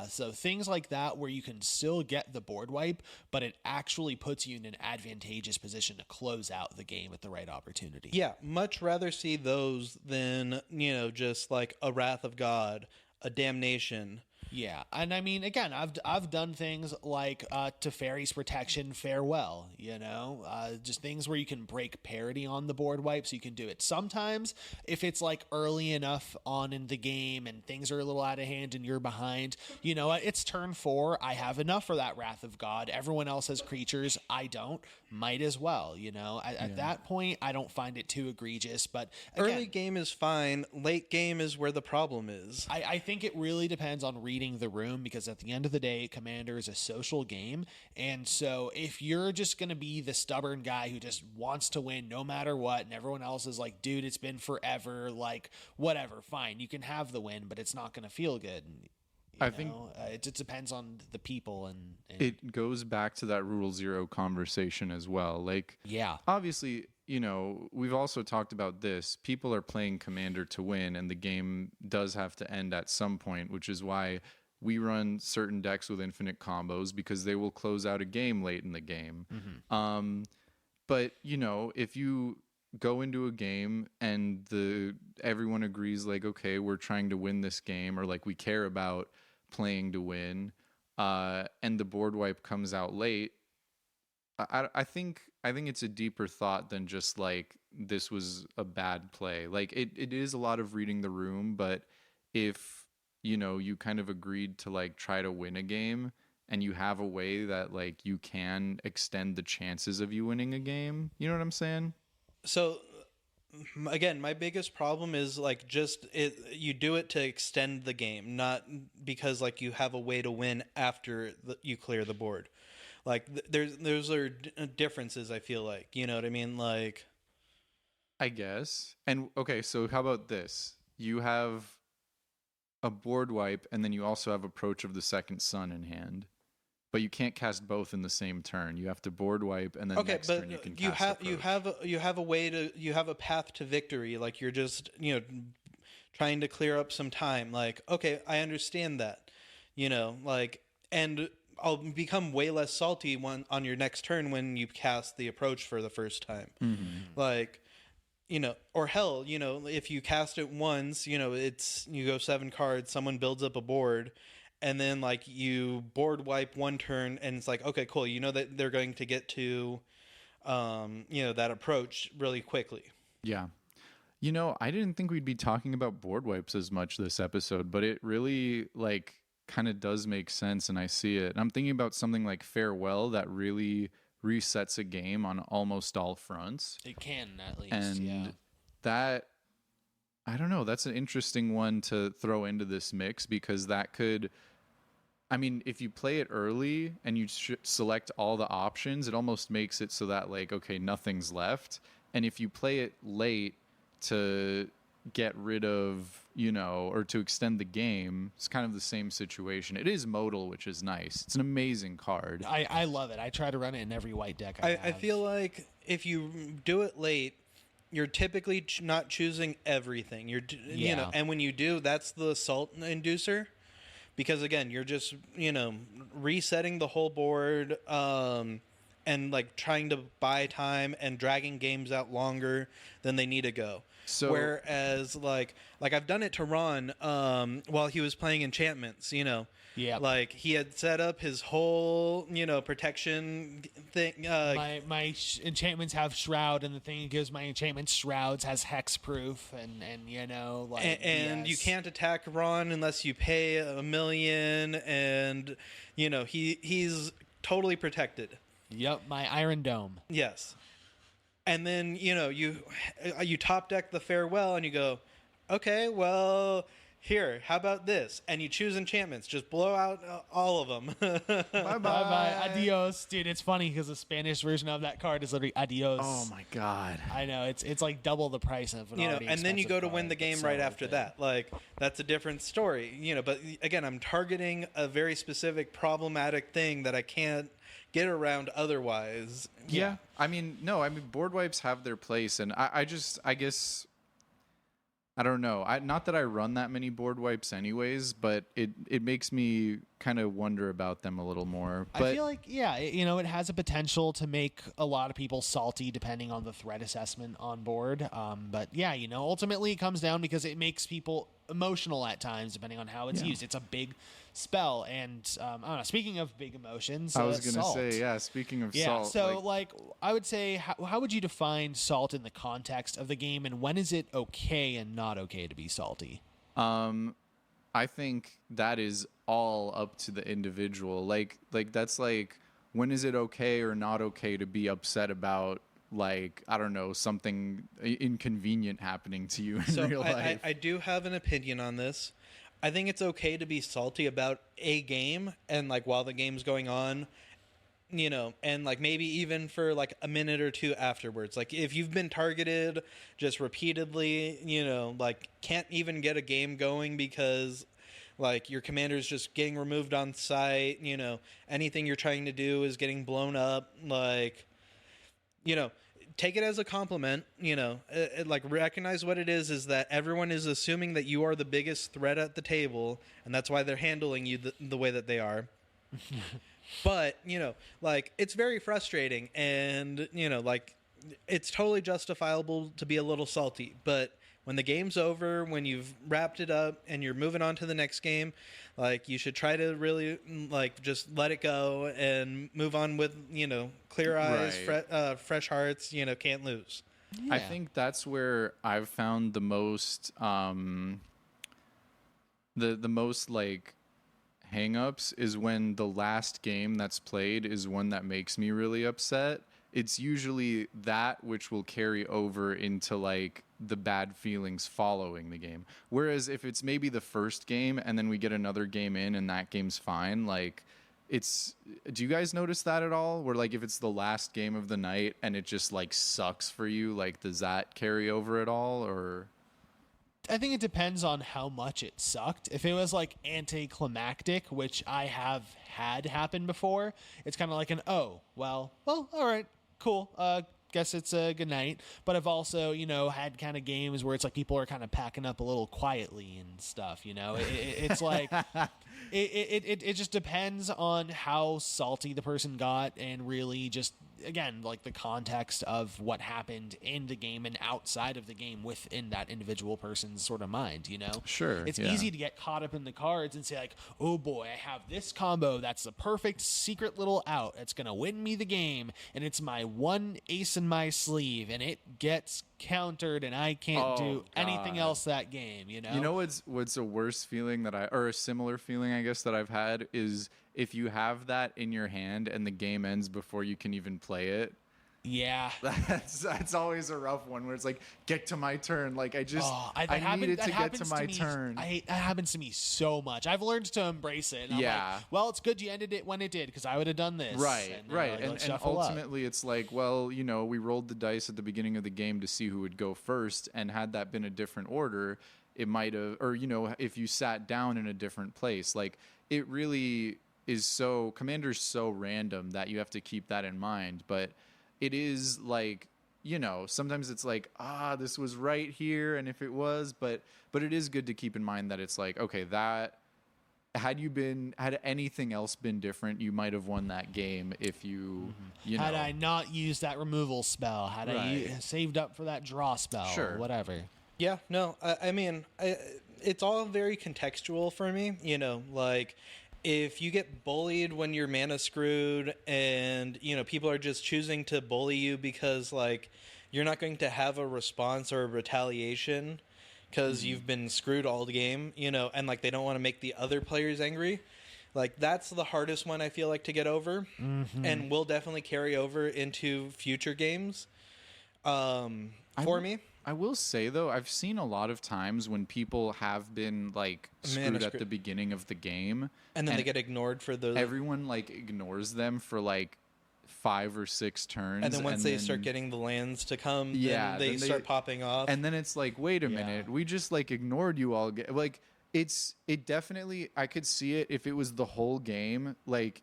So things like that where you can still get the board wipe, but it actually puts you in an advantageous position to close out the game at the right opportunity. yeah, much rather see those than, just like a Wrath of God, a Damnation. Yeah, and I mean, again, I've done things like Teferi's Protection, Farewell, just things where you can break parity on the board wipe, so you can do it. Sometimes, if it's like early enough on in the game and things are a little out of hand and you're behind, you know what, it's turn 4, I have enough for that Wrath of God, everyone else has creatures, I don't, might as well, At that point, I don't find it too egregious, but again, Early game is fine, late game is where the problem is. I think it really depends on reading the room, because at the end of the day, Commander is a social game. And so if you're just going to be the stubborn guy who just wants to win no matter what, and everyone else is like, dude, it's been forever, like, whatever, fine, you can have the win, but it's not going to feel good. I think it just depends on the people, and it goes back to that Rule 0 conversation as well. Like, yeah, obviously, we've also talked about this. People are playing Commander to win, and the game does have to end at some point, which is why we run certain decks with infinite combos, because they will close out a game late in the game. But, if you go into a game and everyone agrees, like, okay, we're trying to win this game, or like we care about playing to win, and the board wipe comes out late, I think it's a deeper thought than just like this was a bad play. Like it is a lot of reading the room, but if you kind of agreed to like try to win a game, and you have a way that like you can extend the chances of you winning a game, you know what I'm saying? So again, my biggest problem is like you do it to extend the game, not because like you have a way to win after you clear the board. Like those are differences, I feel like, you know what I mean? Like, I guess. And okay, so how about this? You have a board wipe, and then you also have Approach of the Second Sun in hand. But you can't cast both in the same turn. You have to board wipe, and then next turn you can cast Approach. You have a path to victory. Like you're just trying to clear up some time. Like, okay, I understand that. And I'll become way less salty on your next turn when you cast the Approach for the first time. Like, or hell, if you cast it once, you go 7 cards, someone builds up a board, and then like you board wipe one turn, and it's like, okay, cool, that they're going to get to that Approach really quickly. Yeah. I didn't think we'd be talking about board wipes as much this episode, but it really like kind of does make sense, and I see it. And I'm thinking about something like Farewell that really resets a game on almost all fronts. it can at least. And yeah. that I don't know. That's an interesting one to throw into this mix because that could. I mean, if you play it early and you select all the options, it almost makes it so that like, okay, nothing's left. And if you play it late to get rid of, or to extend the game, it's kind of the same situation. It is modal, which is nice. It's an amazing card. I love it. I try to run it in every white deck I I feel like if you do it late, you're typically not choosing everything. And when you do, that's the salt inducer. Because again, you're just, resetting the whole board, and like trying to buy time and dragging games out longer than they need to go. So whereas like I've done it to Ron while he was playing enchantments, Yeah. Like he had set up his whole, protection thing. My enchantments have shroud, and the thing that gives my enchantment shrouds has hexproof, and and you can't attack Ron unless you pay $1 million, and he's totally protected. Yep, my Iron Dome. Yes. And then, you top deck the farewell and you go, okay, well, here, how about this? And you choose enchantments. Just blow out all of them. Bye-bye. Adios. Dude, it's funny because the Spanish version of that card is literally adios. Oh, my God. I know. It's like double the price of an already and then you go to win the game right after it. that. Like, that's a different story. But again, I'm targeting a very specific problematic thing that I can't get around otherwise. Yeah. I mean, board wipes have their place, and I guess I don't know. Not that I run that many board wipes anyways, but it makes me kind of wonder about them a little more. But I feel like, it has a potential to make a lot of people salty depending on the threat assessment on board. But yeah, ultimately it comes down because it makes people emotional at times depending on how it's used. It's a big spell, and I don't know, speaking of big emotions, I was gonna salt. say, speaking of salt, so I would say, how would you define salt in the context of the game, and when is it okay and not okay to be salty? I think that is all up to the individual. Like that's like, when is it okay or not okay to be upset about, like, I don't know, something inconvenient happening to you in real life? I do have an opinion on this. I think it's okay to be salty about a game and like while the game's going on, and like maybe even for like a minute or two afterwards. Like if you've been targeted just repeatedly, like can't even get a game going because like your commander's just getting removed on site, anything you're trying to do is getting blown up, like, take it as a compliment, like recognize what it is that everyone is assuming that you are the biggest threat at the table, and that's why they're handling you the way that they are. But, like, it's very frustrating, and, like, it's totally justifiable to be a little salty, but when the game's over, when you've wrapped it up and you're moving on to the next game, like, you should try to really, like, just let it go and move on with, clear eyes, Right. fresh hearts, can't lose. I think that's where I've found the most the most like hang-ups is when the last game that's played is one that makes me really upset. It's usually that which will carry over into like the bad feelings following the game. Whereas if it's maybe the first game and then we get another game in and that game's fine, like do you guys notice that at all? Where like if it's the last game of the night and it just like sucks for you, like does that carry over at all? Or I think it depends on how much it sucked. If it was like anticlimactic, which I have had happen before, it's kind of like all right, cool. Guess it's a good night. But I've also, had kind of games where it's like people are kind of packing up a little quietly and stuff. It's like it just depends on how salty the person got, and really just, again, like the context of what happened in the game and outside of the game within that individual person's sort of mind, Sure, It's yeah. easy to get caught up in the cards and say like, oh boy, I have this combo that's the perfect secret little out. It's going to win me the game, and it's my one ace in my sleeve, and it gets countered, and I can't do anything else that game, You know what's a worse feeling or a similar feeling, I guess, that I've had is if you have that in your hand and the game ends before you can even play it. Yeah. That's always a rough one where it's like, get to my turn. Like I need it to get to my turn. That happens to me so much. I've learned to embrace it. And I'm like, well, it's good you ended it when it did, because I would have done this. Right. Like, and ultimately it's like, well, you know, we rolled the dice at the beginning of the game to see who would go first, and had that been a different order, it might have, or, you know, if you sat down in a different place, like it really is so, Commander's so random that you have to keep that in mind. But it is like, you know, sometimes it's like, this was right here, and if it was, but it is good to keep in mind that it's like, okay, that had anything else been different, you might have won that game if you you know, had I not used that removal spell, had I saved up for that draw spell, or whatever. Yeah, no, I mean, it's all very contextual for me, you know, like if you get bullied when you're mana screwed, and, you know, people are just choosing to bully you because, like, you're not going to have a response or a retaliation because you've been screwed all the game, you know, and, like, they don't want to make the other players angry. Like, that's the hardest one, I feel like, to get over, and will definitely carry over into future games for me. I will say, though, I've seen a lot of times when people have been, like, screwed at the beginning of the game. And then they get ignored for the... Everyone, like, ignores them for, like, 5 or 6 turns. And then once they start getting the lands to come, then they start popping off. And then it's like, wait a minute, we just, like, ignored you all. Like, it definitely... I could see it if it was the whole game. Like,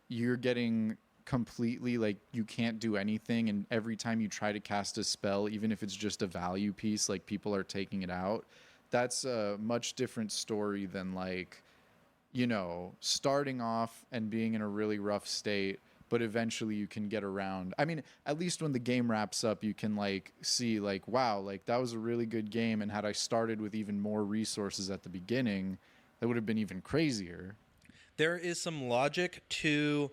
you're getting... completely, like, you can't do anything, and every time you try to cast a spell, even if it's just a value piece, like, people are taking it out. That's a much different story than, like, you know, starting off and being in a really rough state, but eventually you can get around. I mean, at least when the game wraps up, you can, like, see, like, wow, like, that was a really good game, and had I started with even more resources at the beginning, that would have been even crazier. There is some logic to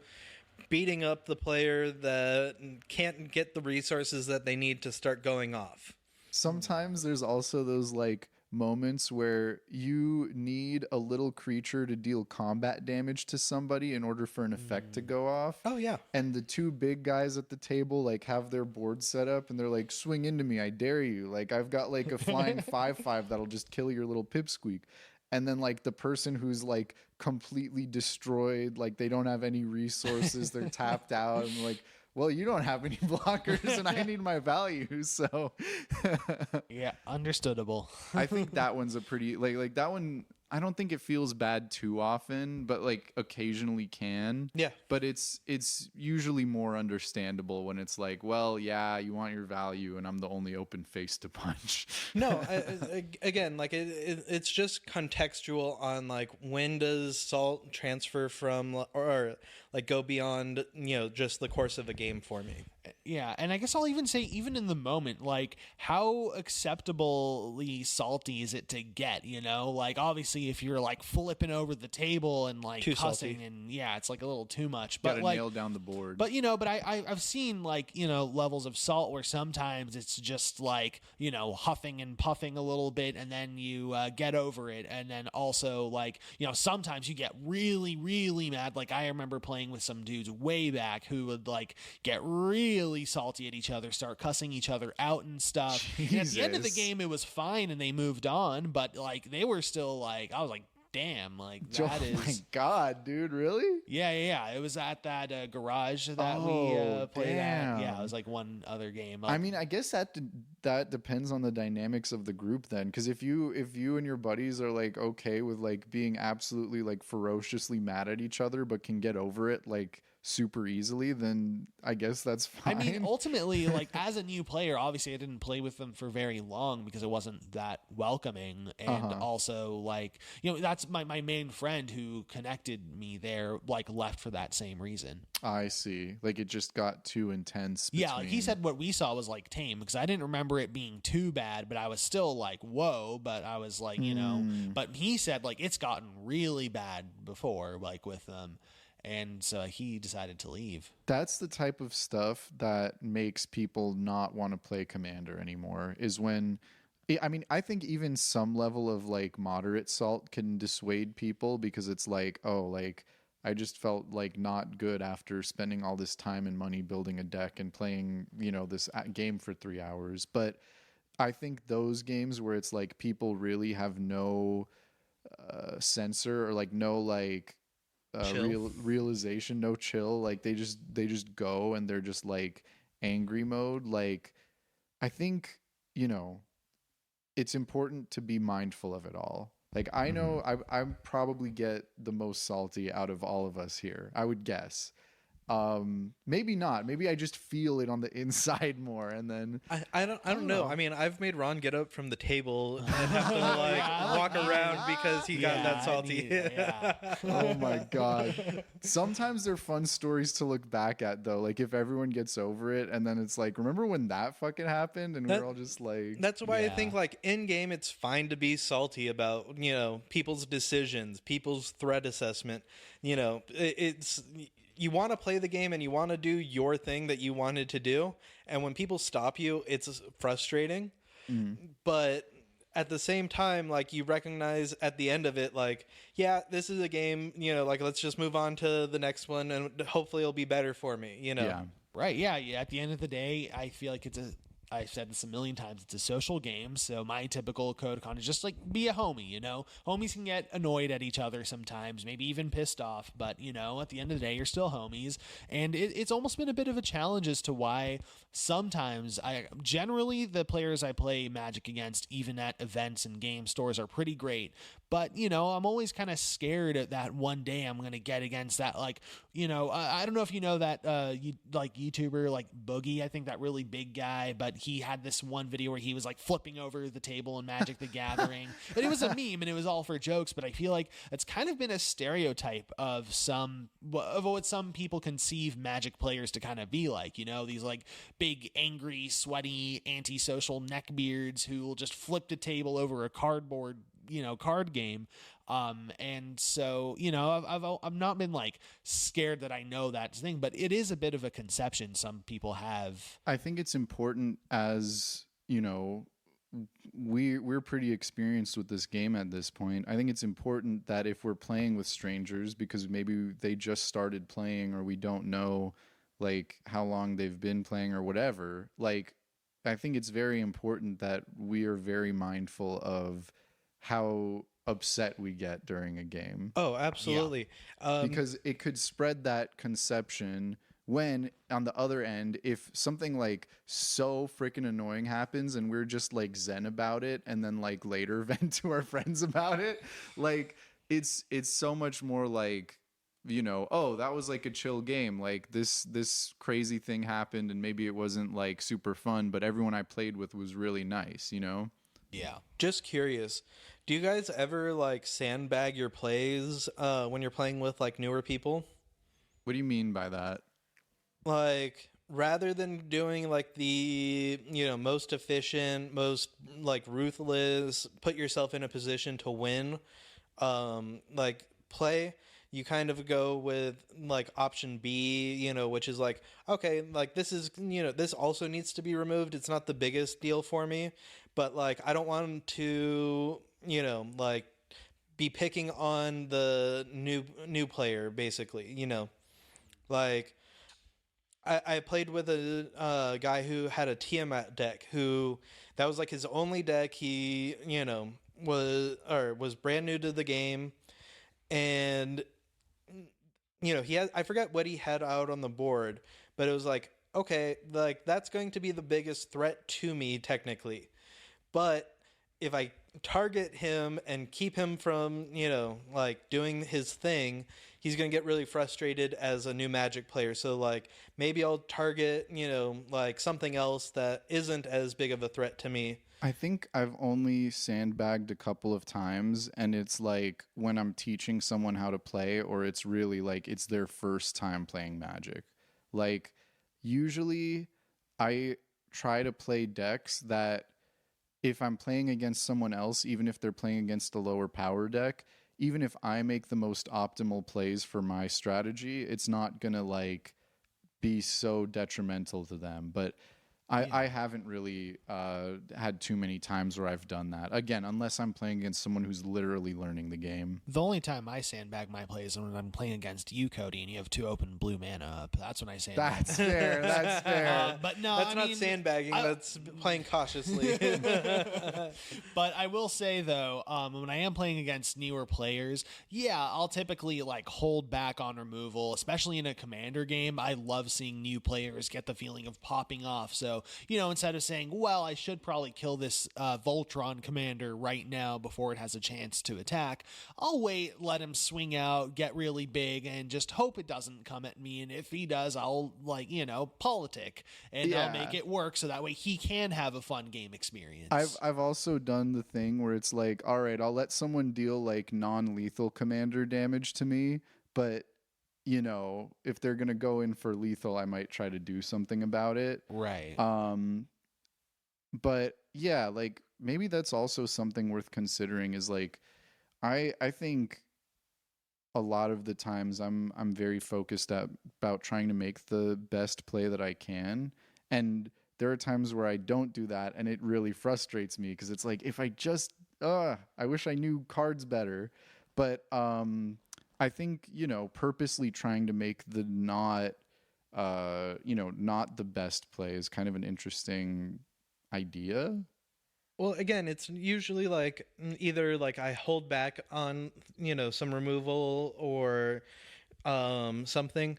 beating up the player that can't get the resources that they need to start going off. Sometimes there's also those, like, moments where you need a little creature to deal combat damage to somebody in order for an effect to go off. Oh, yeah. And the 2 big guys at the table, like, have their board set up, and they're like, swing into me, I dare you. Like, I've got, like, a flying 5/5 that'll just kill your little pipsqueak. And then, like, the person who's, like, completely destroyed, like, they don't have any resources, they're tapped out, and, like, well, you don't have any blockers, and I need my values, so... Yeah, understandable. I think that one's a pretty... Like, that one, I don't think it feels bad too often, but, like, occasionally can. Yeah. But it's usually more understandable when it's like, well, yeah, you want your value, and I'm the only open face to punch. No, again, like, it's just contextual on, like, when does salt transfer from, or, like, go beyond, you know, just the course of a game for me. Yeah, and I guess I'll even say, even in the moment, like, how acceptably salty is it to get, you know? Like, obviously, if you're, like, flipping over the table and, like, too cussing, salty. and, yeah, it's, like, a little too much. But, Gotta like, nail down the board. But, you know, I've seen, like, you know, levels of salt where sometimes it's just, like, you know, huffing and puffing a little bit, and then you get over it. And then also, like, you know, sometimes you get really, really mad. Like, I remember playing with some dudes way back who would, like, get really salty at each other, start cussing each other out and stuff. And at the end of the game, it was fine and they moved on, but, like, they were still, like, I was like, damn, like, that is... Oh my God, dude, really? Yeah. It was at that garage that we played damn. at. Yeah, it was like one other game. I mean, I guess that depends on the dynamics of the group then, because if you and your buddies are, like, okay with, like, being absolutely, like, ferociously mad at each other but can get over it, like, super easily, then I guess that's fine. I mean, ultimately, like, as a new player, obviously I didn't play with them for very long because it wasn't that welcoming. And also, like, you know, that's my main friend who connected me there, like, left for that same reason. I see. Like, it just got too intense. Yeah, like, he said what we saw was, like, tame, because I didn't remember it being too bad, but I was still like, whoa, but I was like, you know, but he said, like, it's gotten really bad before, like, with them. And so he decided to leave. That's the type of stuff that makes people not want to play Commander anymore, is when... I mean, I think even some level of, like, moderate salt can dissuade people, because it's like, oh, like, I just felt like not good after spending all this time and money building a deck and playing, this game for 3 hours. But I think those games where it's like people really have no censor, or like no like realization, no chill, like they just go and they're just like angry mode. Like, I think, it's important to be mindful of it all. Like, I know I probably get the most salty out of all of us here, I would guess. Maybe not. Maybe I just feel it on the inside more, and then I don't know. I mean, I've made Ron get up from the table and have to walk around because he got that salty. Oh my god. Sometimes they're fun stories to look back at, though. Like, if everyone gets over it, and then it's like, remember when that fucking happened, and we're all just like. That's why I think, like, in game, it's fine to be salty about people's decisions, people's threat assessment. It's. You want to play the game and you want to do your thing that you wanted to do. And when people stop you, it's frustrating. But at the same time, like, you recognize at the end of it, like, yeah, this is a game, like, let's just move on to the next one and hopefully it'll be better for me, Yeah. Right. Yeah. At the end of the day, I feel like I've said this a million times, it's a social game, so my typical code of conduct is just like be a homie, Homies can get annoyed at each other sometimes, maybe even pissed off, but, at the end of the day, you're still homies. And it's almost been a bit of a challenge as to why sometimes generally the players I play Magic against, even at events and game stores, are pretty great. But, I'm always kind of scared that one day I'm going to get against that, like, I don't know if you know that, YouTuber, like Boogie, I think that really big guy, but he had this one video where he was like flipping over the table in Magic the Gathering. And it was a meme and it was all for jokes, but I feel like it's kind of been a stereotype of what some people conceive Magic players to kind of be like, these like big, angry, sweaty, antisocial neckbeards who will just flip the table over a cardboard card game. And so, I've not been like scared that I know that thing, but it is a bit of a conception some people have. I think it's important, as we're pretty experienced with this game at this point. I think it's important that if we're playing with strangers, because maybe they just started playing or we don't know like how long they've been playing or whatever, like, I think it's very important that we are very mindful of how upset we get during a game. Oh, absolutely. Yeah. Because it could spread that conception when, on the other end, if something like so freaking annoying happens and we're just like zen about it and then like later vent to our friends about it, like it's so much more like, oh, that was like a chill game. Like this crazy thing happened and maybe it wasn't like super fun, but everyone I played with was really nice, Yeah. Just curious, do you guys ever like sandbag your plays when you're playing with like newer people? What do you mean by that? Like, rather than doing like the most efficient, most like ruthless, put yourself in a position to win like play, you kind of go with like option B, which is like, okay, like this is, this also needs to be removed. It's not the biggest deal for me, but like I don't want to, like be picking on the new player, basically, like I played with a guy who had a Tiamat deck, who that was like his only deck. He, was brand new to the game, and he had, I forgot what he had out on the board, but it was like, okay, like that's going to be the biggest threat to me technically, but if I target him and keep him from, like doing his thing, he's going to get really frustrated as a new Magic player. So like maybe I'll target, like something else that isn't as big of a threat to me. I think I've only sandbagged a couple of times, and it's like when I'm teaching someone how to play, or it's really like it's their first time playing Magic. Like, usually I try to play decks that if I'm playing against someone else, even if they're playing against a lower power deck, even if I make the most optimal plays for my strategy, it's not going to like be so detrimental to them. But I haven't really had too many times where I've done that. Again, unless I'm playing against someone who's literally learning the game. The only time I sandbag my plays is when I'm playing against you, Cody, and you have 2 open blue mana up. That's when I sandbag. That's fair. That's fair. But no, That's I not mean, sandbagging. That's playing cautiously. But I will say though, when I am playing against newer players, yeah, I'll typically like hold back on removal, especially in a commander game. I love seeing new players get the feeling of popping off. So, instead of saying, well, I should probably kill this Voltron commander right now before it has a chance to attack, I'll wait, let him swing out, get really big, and just hope it doesn't come at me. And if he does, I'll politic, and I'll make it work so that way he can have a fun game experience. I've also done the thing where it's like, all right, I'll let someone deal like non-lethal commander damage to me, but if they're gonna go in for lethal, I might try to do something about it. Right. But yeah, like maybe that's also something worth considering is like, I think a lot of the times I'm very focused about trying to make the best play that I can, and there are times where I don't do that, and it really frustrates me because it's like if I just I wish I knew cards better, but I think purposely trying to make the not the best play is kind of an interesting idea. Well, again, it's usually like either like I hold back on, some removal or something,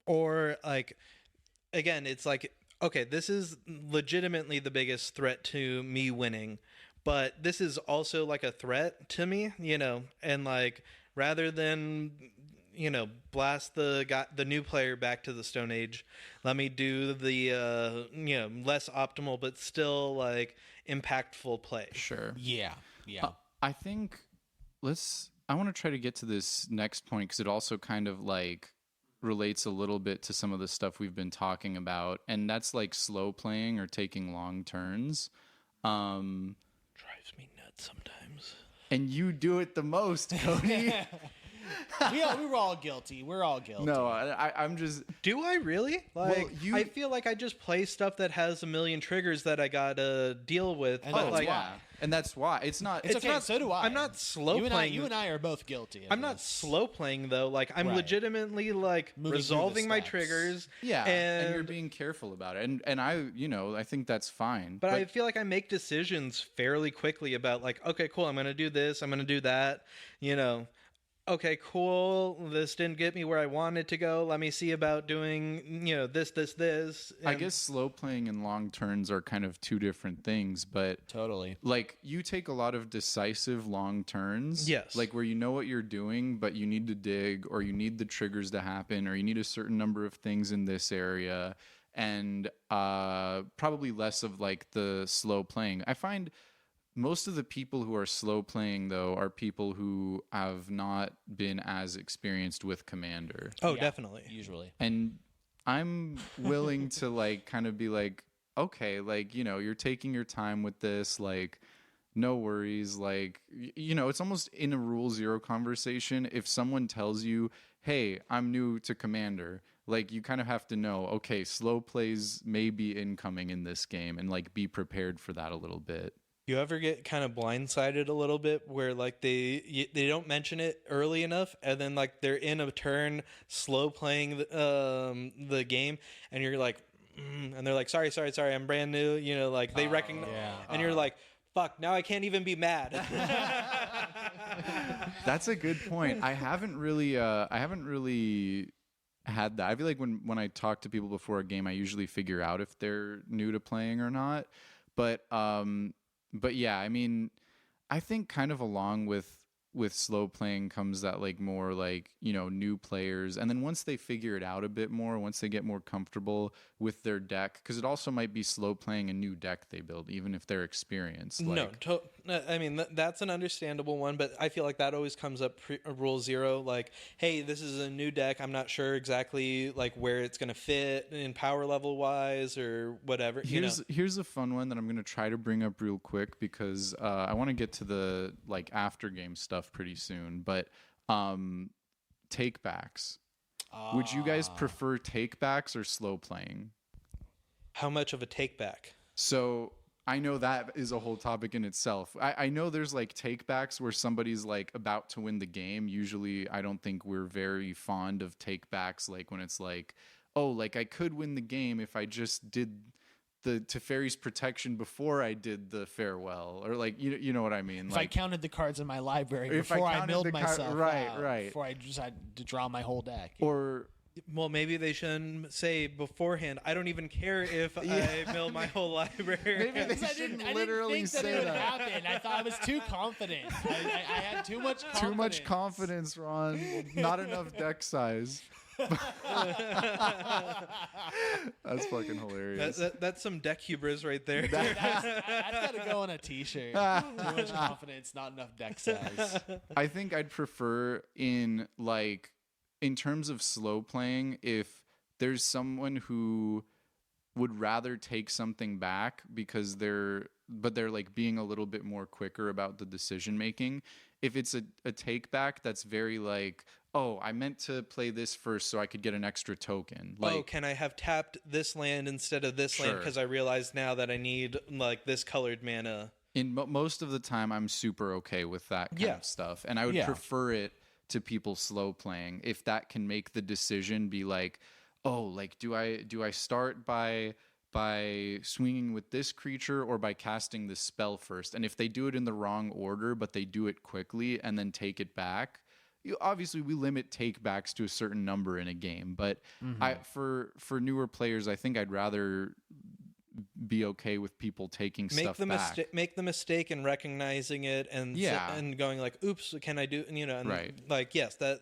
or like, again, it's like, okay, this is legitimately the biggest threat to me winning, but this is also like a threat to me, and like rather than blast the new player back to the Stone Age, let me do the less optimal but still like impactful play. Sure. Yeah. I think I want to try to get to this next point because it also kind of like relates a little bit to some of the stuff we've been talking about, and that's like slow playing or taking long turns. Drives me nuts sometimes. And you do it the most, Cody. we were all guilty. We're all guilty. No, I'm just. Do I really? Like, Well, I feel like I just play stuff that has a million triggers that I gotta deal with. And But that's like, why. And that's why it's not. It's okay. not- So do I. I'm not slow playing. You and I are both guilty. Of I'm not this. slow playing though. Like I'm Right. legitimately like Moving through the resolving my steps. triggers. Yeah, and you're being careful about it, and I think that's fine. But I feel like I make decisions fairly quickly about like, okay, cool, I'm gonna do this, I'm gonna do that. Okay, cool. This didn't get me where I wanted to go. Let me see about doing, this. I guess slow playing and long turns are kind of two different things, but Totally. like you take a lot of decisive long turns. Yes. Like where you know what you're doing, but you need to dig or you need the triggers to happen or you need a certain number of things in this area, and probably less of like the slow playing. I find most of the people who are slow playing though are people who have not been as experienced with Commander. Oh, Yeah, definitely. Usually. And I'm willing to like kind of be like, okay, like, you're taking your time with this, like, no worries. Like, it's almost in a rule zero conversation. If someone tells you, hey, I'm new to Commander, like you kind of have to know, okay, slow plays may be incoming in this game and like be prepared for that a little bit. You ever get kind of blindsided a little bit where like they don't mention it early enough and then like they're in a turn slow playing the game and you're like and they're like sorry I'm brand new, like they recognize and you're like fuck, now I can't even be mad. That's a good point. I haven't really had that. I feel like when I talk to people before a game, I usually figure out if they're new to playing or not. But yeah, I mean, I think kind of along with slow playing comes that like more like, new players. And then once they figure it out a bit more, once they get more comfortable with their deck, because it also might be slow playing a new deck they build, even if they're experienced. Like, I mean, that's an understandable one, but I feel like that always comes up rule zero. Like, hey, this is a new deck. I'm not sure exactly like where it's going to fit in power level wise or whatever. Here's a fun one that I'm going to try to bring up real quick because I want to get to the like after game stuff pretty soon, but take backs. Would you guys prefer take backs or slow playing? How much of a take back? So I know that is a whole topic in itself. I know there's like takebacks where somebody's like about to win the game. Usually I don't think we're very fond of takebacks, like when it's like, oh, like I could win the game if I just did the Teferi's protection before I did the farewell, or like you know what I mean. If Like I counted the cards in my library if I before I counted milled the myself right, out, right. before I decided to draw my whole deck. or Well, maybe they shouldn't say beforehand, I don't even care if I mill my whole library. Maybe they Because shouldn't I literally didn't think say that it would that. happen. I thought I was too confident. I had too much confidence. Too much confidence, Ron. Not enough deck size. That's fucking hilarious. That's some deck hubris right there. That's got to go on a t-shirt. Too much confidence, not enough deck size. I think I'd prefer in terms of slow playing, if there's someone who would rather take something back because they're like being a little bit more quicker about the decision making. If it's a take back that's very like, oh, I meant to play this first so I could get an extra token. Like, Oh, can I have tapped this land instead of this land Sure. because I realize now that I need like this colored mana? in most of the time, I'm super okay with that kind Yeah. of stuff, and I would Yeah. prefer it to people slow playing if that can make the decision be like, oh, like do I start by swinging with this creature or by casting this spell first? And if they do it in the wrong order but they do it quickly and then take it back, obviously we limit takebacks to a certain number in a game, but for newer players, I think I'd rather be okay with people taking stuff back. Make the mistake and recognizing it, and Yeah. and going like, oops, can I do? And Right. like, yes, that.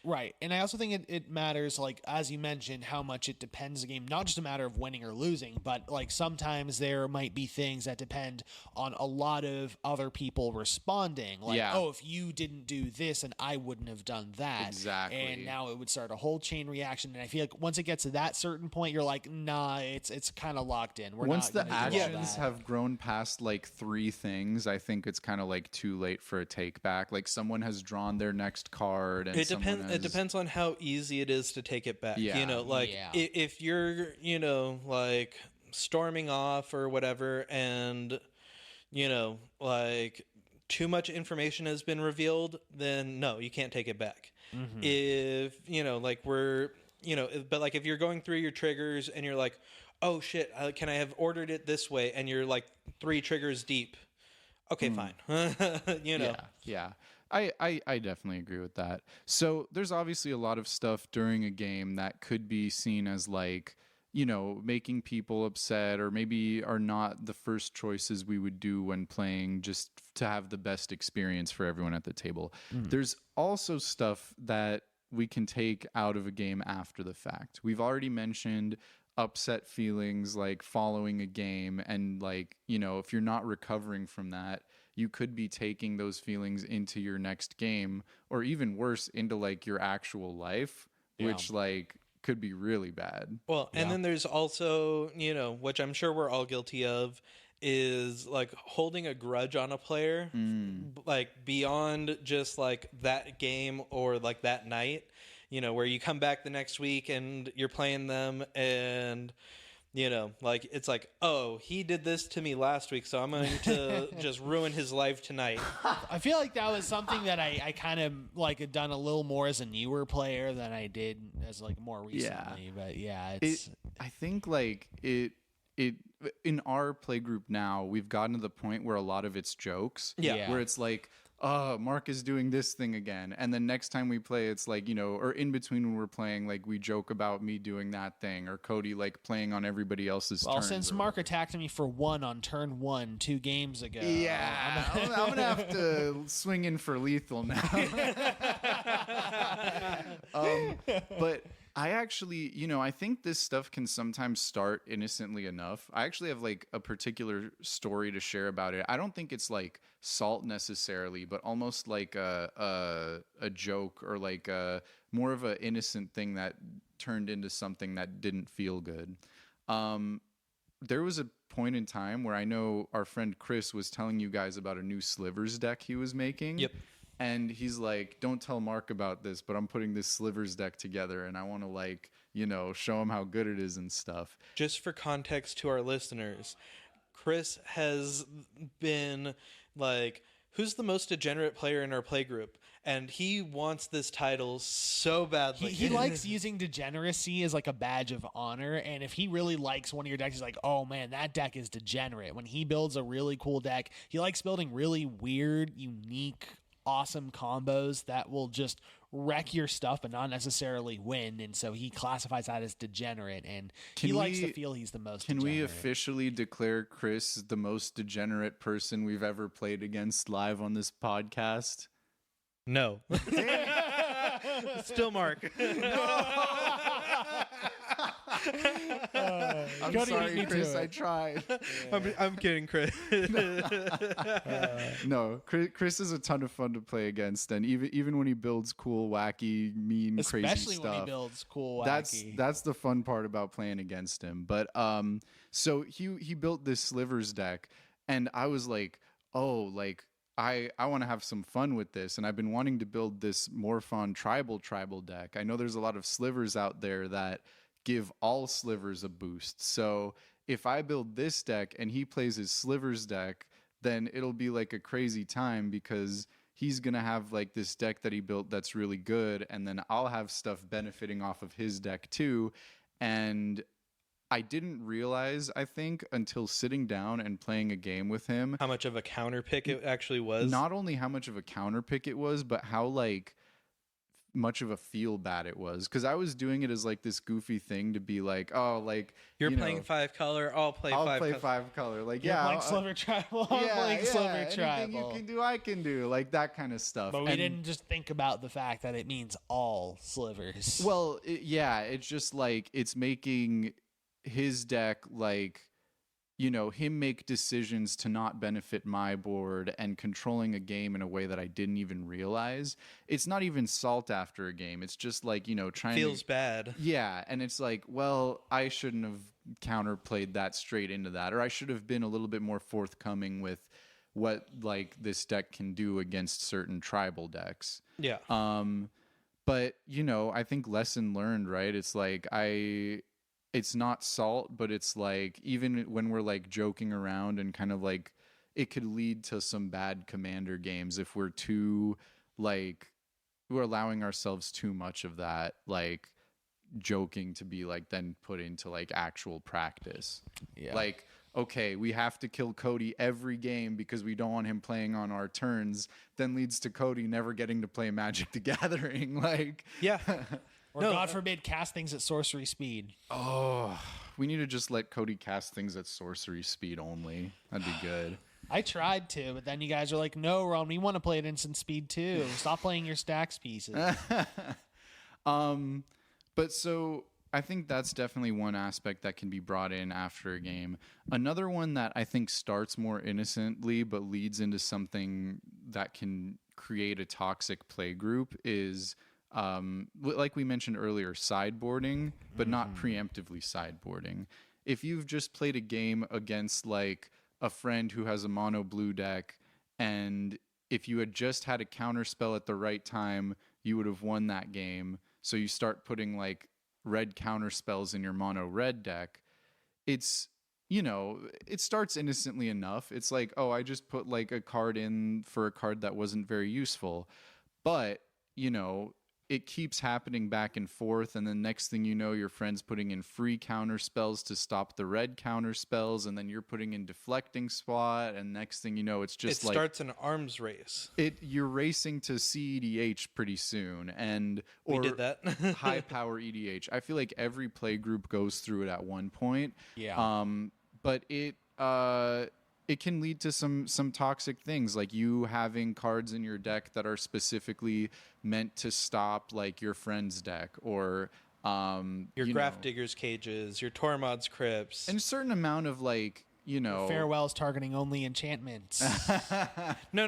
Right. And I also think it matters, like, as you mentioned, how much it depends the game, not just a matter of winning or losing, but like sometimes there might be things that depend on a lot of other people responding. Like, Yeah. oh, if you didn't do this and I wouldn't have done that. Exactly. And now it would start a whole chain reaction. And I feel like once it gets to that certain point, you're like, nah, it's kind of locked in. We're Once not the gonna do all actions that. have grown past like 3 things, I think it's kind of like too late for a take back. Like someone has drawn their next card, and It someone depends. has- It depends on how easy it is to take it back. Yeah. Like Yeah. if you're, like storming off or whatever, and like too much information has been revealed, then no, you can't take it back. If like but like if you're going through your triggers and you're like, oh shit, can I have ordered it this way? And you're like 3 triggers deep. Okay, fine. Yeah. I definitely agree with that. So there's obviously a lot of stuff during a game that could be seen as like, making people upset, or maybe are not the first choices we would do when playing, just to have the best experience for everyone at the table. There's also stuff that we can take out of a game after the fact. We've already mentioned upset feelings like following a game, and like, if you're not recovering from that, you could be taking those feelings into your next game, or even worse, into like your actual life, which like could be really bad. Well, and then there's also, which I'm sure we're all guilty of, is like holding a grudge on a player, like beyond just like that game or like that night, where you come back the next week and you're playing them, and like it's like, oh, he did this to me last week, so I'm going to just ruin his life tonight. I feel like that was something that I kind of like had done a little more as a newer player than I did as like more recently. But yeah, it's I think like it in our play group now, we've gotten to the point where a lot of it's jokes. Yeah. Where it's like, oh, Mark is doing this thing again. And then next time we play, it's like, or in between when we're playing, like we joke about me doing that thing, or Cody like playing on everybody else's well, turns. since or Mark attacked me for 1 on turn 1 2 games ago. yeah, I'm gonna have to swing in for lethal now. But I actually, I think this stuff can sometimes start innocently enough. I actually have like a particular story to share about it. I don't think it's like salt necessarily, but almost like a joke, or like more of an innocent thing that turned into something that didn't feel good. There was a point in time where I know our friend Chris was telling you guys about a new slivers deck he was making. Yep. And he's like, don't tell Mark about this, but I'm putting this Slivers deck together and I want to like, show him how good it is and stuff. Just for context to our listeners, Chris has been like, who's the most degenerate player in our play group? And he wants this title so badly. He likes using degeneracy as like a badge of honor. And if he really likes one of your decks, he's like, oh man, that deck is degenerate. When he builds a really cool deck, he likes building really weird, unique, awesome combos that will just wreck your stuff but not necessarily win. And so he classifies that as degenerate. And he likes to feel he's the most Can degenerate. we officially declare Chris the most degenerate person we've ever played against live on this podcast? No. Still Mark. I'm Cody beat sorry, me to Chris. it. I tried. I'm kidding, Chris. No, Chris is a ton of fun to play against, and even when he builds cool, wacky, mean, crazy Especially stuff, when he builds cool, wacky. that's the fun part about playing against him. But so he built this Slivers deck, and I was like, oh, like I want to have some fun with this, and I've been wanting to build this Morphon tribal deck. I know there's a lot of Slivers out there that give all Slivers a boost. So if I build this deck and he plays his Slivers deck, then it'll be like a crazy time because he's going to have like this deck that he built that's really good, and then I'll have stuff benefiting off of his deck too. And I didn't realize, I think, until sitting down and playing a game with him, How much of a counter pick it actually was. not only how much of a counter pick it was, but how like much of a feel bad it was, because I was doing it as like this goofy thing to be like, oh, like You're playing 5-color, I'll play I'll 5 play color. 5 color, like You're yeah, playing Sliver Tribal. I'm playing Sliver anything Tribal. you can do, I can do, like that kind of stuff. But we And- didn't just think about the fact that it means all slivers. Well, it's just like it's making his deck like, him make decisions to not benefit my board and controlling a game in a way that I didn't even realize. It's not even salt after a game. It's just like, trying Feels to... bad. Yeah, and it's like, well, I shouldn't have counterplayed that straight into that, or I should have been a little bit more forthcoming with what like this deck can do against certain tribal decks. Yeah. But I think lesson learned, right? It's like it's not salt, but it's like even when we're like joking around and kind of like it could lead to some bad commander games if we're too like we're allowing ourselves too much of that like joking to be like then put into like actual practice. Yeah. Like, okay, we have to kill Cody every game because we don't want him playing on our turns, then leads to Cody never getting to play Magic the Gathering. Like, Yeah. or God forbid, cast things at sorcery speed. oh, we need to just let Cody cast things at sorcery speed only. That'd be good. I tried to, but then you guys are like, no, Ron, we want to play at instant speed too. Stop playing your stacks pieces. But so I think that's definitely one aspect that can be brought in after a game. Another one that I think starts more innocently but leads into something that can create a toxic play group is like we mentioned earlier, sideboarding, but not preemptively sideboarding. If you've just played a game against like a friend who has a mono blue deck, and if you had just had a counter spell at the right time, you would have won that game. So you start putting like red counter spells in your mono red deck. It's, it starts innocently enough. It's like, oh, I just put like a card in for a card that wasn't very useful. But, it keeps happening back and forth, and then next thing you know, your friend's putting in free counter spells to stop the red counter spells, and then you're putting in deflecting spot, and next thing you know, it's just It like starts an arms race. you're racing to CEDH pretty soon, or We did that. high power EDH. I feel like every play group goes through it at one point. Yeah. But it can lead to some toxic things, like you having cards in your deck that are specifically meant to stop like your friend's deck, or Your Graph Diggers cages, your Tormod's crypts. and a certain amount of like Farewell's targeting only enchantments. No.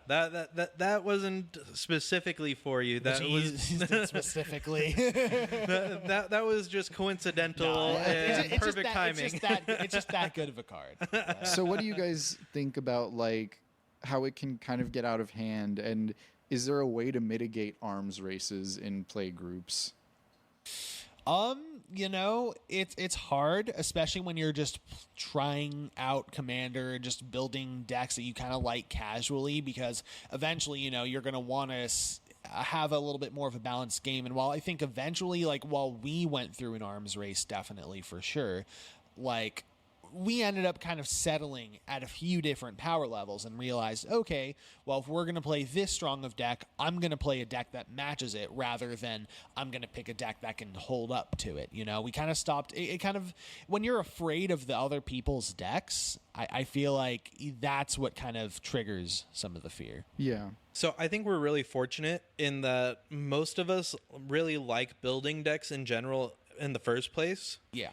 That wasn't specifically for you. That But was you used it specifically. that was just coincidental and perfect timing. It's just that good of a card. So what do you guys think about like how it can kind of get out of hand? And is there a way to mitigate arms races in play groups? You know, it's hard, especially when you're just trying out Commander and just building decks that you kind of like casually, because eventually, you know, you're going to want to have a little bit more of a balanced game. And while I think eventually, like, while we went through an arms race, definitely for sure, like, we ended up kind of settling at a few different power levels and realized, okay, well, if we're going to play this strong of deck, I'm going to play a deck that matches it rather than I'm going to pick a deck that can hold up to it. You know, we kind of stopped. It kind of, when you're afraid of the other people's decks, I feel like that's what kind of triggers some of the fear. Yeah. So I think we're really fortunate in that most of us really like building decks in general in the first place. Yeah.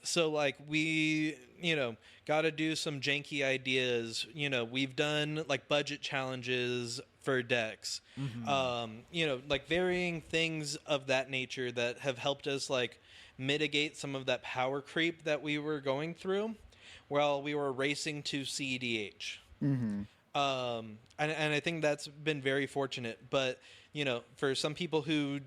So like we, you know, got to do some janky ideas. You know, we've done like budget challenges for decks. You know, like varying things of that nature that have helped us like mitigate some of that power creep that we were going through while we were racing to CEDH. And I think that's been very fortunate. But, you know, for some people who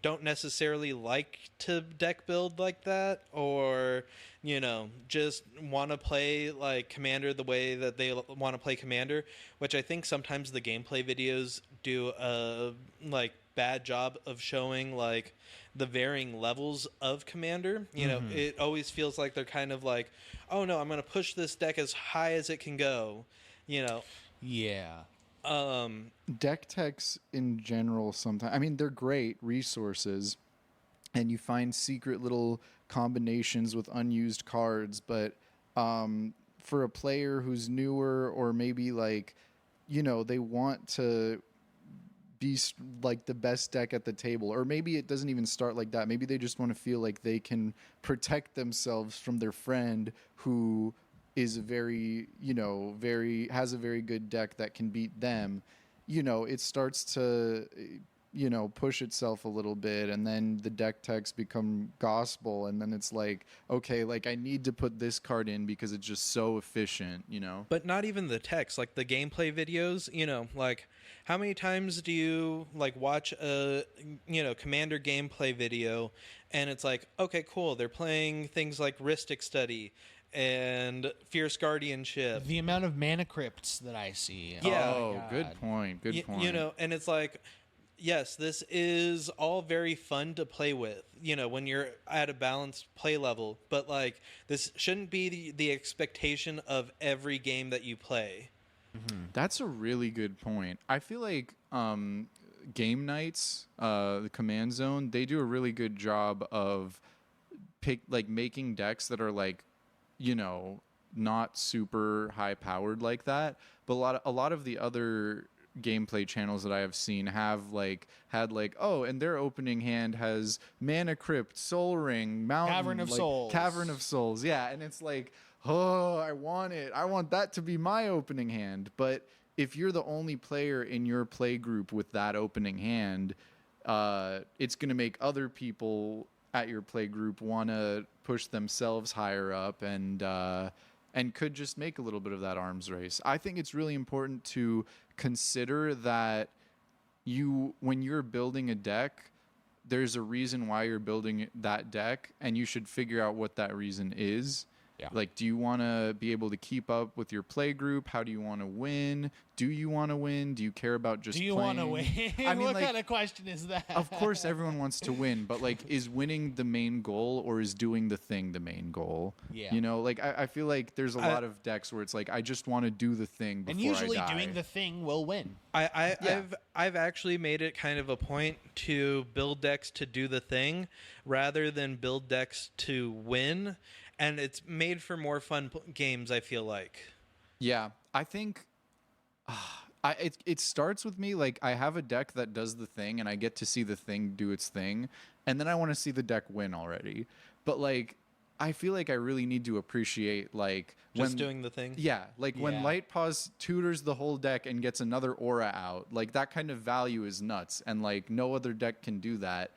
don't necessarily like to deck build like that, or, you know, just want to play like Commander the way that they want to play Commander, which I think sometimes the gameplay videos do a like bad job of showing like the varying levels of Commander. You know, it always feels like they're kind of like, oh no, I'm going to push this deck as high as it can go, you know. Yeah. Deck techs in general sometimes, I mean, they're great resources and you find secret little combinations with unused cards, but for a player who's newer, or maybe like, you know, they want to be like the best deck at the table, or maybe it doesn't even start like that. Maybe they just want to feel like they can protect themselves from their friend who is very, you know, has a very good deck that can beat them. You know, it starts to, you know, push itself a little bit, and then the deck techs become gospel, and then it's like, okay, like I need to put this card in because it's just so efficient, you know. But not even the text, like the gameplay videos, you know, like how many times do you like watch a, you know, Commander gameplay video and it's like, okay, cool, they're playing things like Rhystic Study and Fierce Guardianship. The amount of mana crypts that I see. Yeah. Oh, Oh, good point. Good point. You know, and it's like, yes, this is all very fun to play with, you know, when you're at a balanced play level, but like this shouldn't be the expectation of every game that you play. That's a really good point. I feel like game nights, the Command Zone, they do a really good job of making decks that are like, you know, not super high powered like that. But a lot of the other gameplay channels that I have seen have had oh, and their opening hand has Mana Crypt, Soul Ring, Mountain, Cavern of Souls. Yeah, and it's like, oh, I want it. I want that to be my opening hand. But if you're the only player in your play group with that opening hand, it's going to make other people at your play group want to push themselves higher up, and could just make a little bit of that arms race. I think it's really important to consider that when you're building a deck, there's a reason why you're building that deck, and you should figure out what that reason is. Yeah. Like, do you want to be able to keep up with your play group? How do you want to win? Do you want to win? Do you care about just playing? Do you want to win? I mean, what kind of question is that? Of course, everyone wants to win, but like, is winning the main goal, or is doing the thing the main goal? Yeah. You know, like I feel like there's a lot of decks where it's like, I just want to do the thing before and usually I die. doing the thing will win. I've actually made it kind of a point to build decks to do the thing rather than build decks to win. And it's made for more fun games, I feel like. Yeah, I think it starts with me, like, I have a deck that does the thing, and I get to see the thing do its thing, and then I want to see the deck win already. But, like, I feel like I really need to appreciate, like... Just doing the thing? Yeah, like, when Light Paws tutors the whole deck and gets another aura out, like, that kind of value is nuts, and, like, no other deck can do that.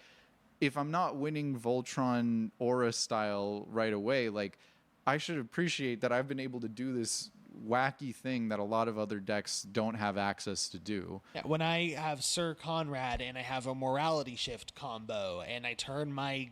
If I'm not winning Voltron aura style right away, like, I should appreciate that I've been able to do this wacky thing that a lot of other decks don't have access to do. Yeah, when I have Sir Conrad and I have a morality shift combo and I turn my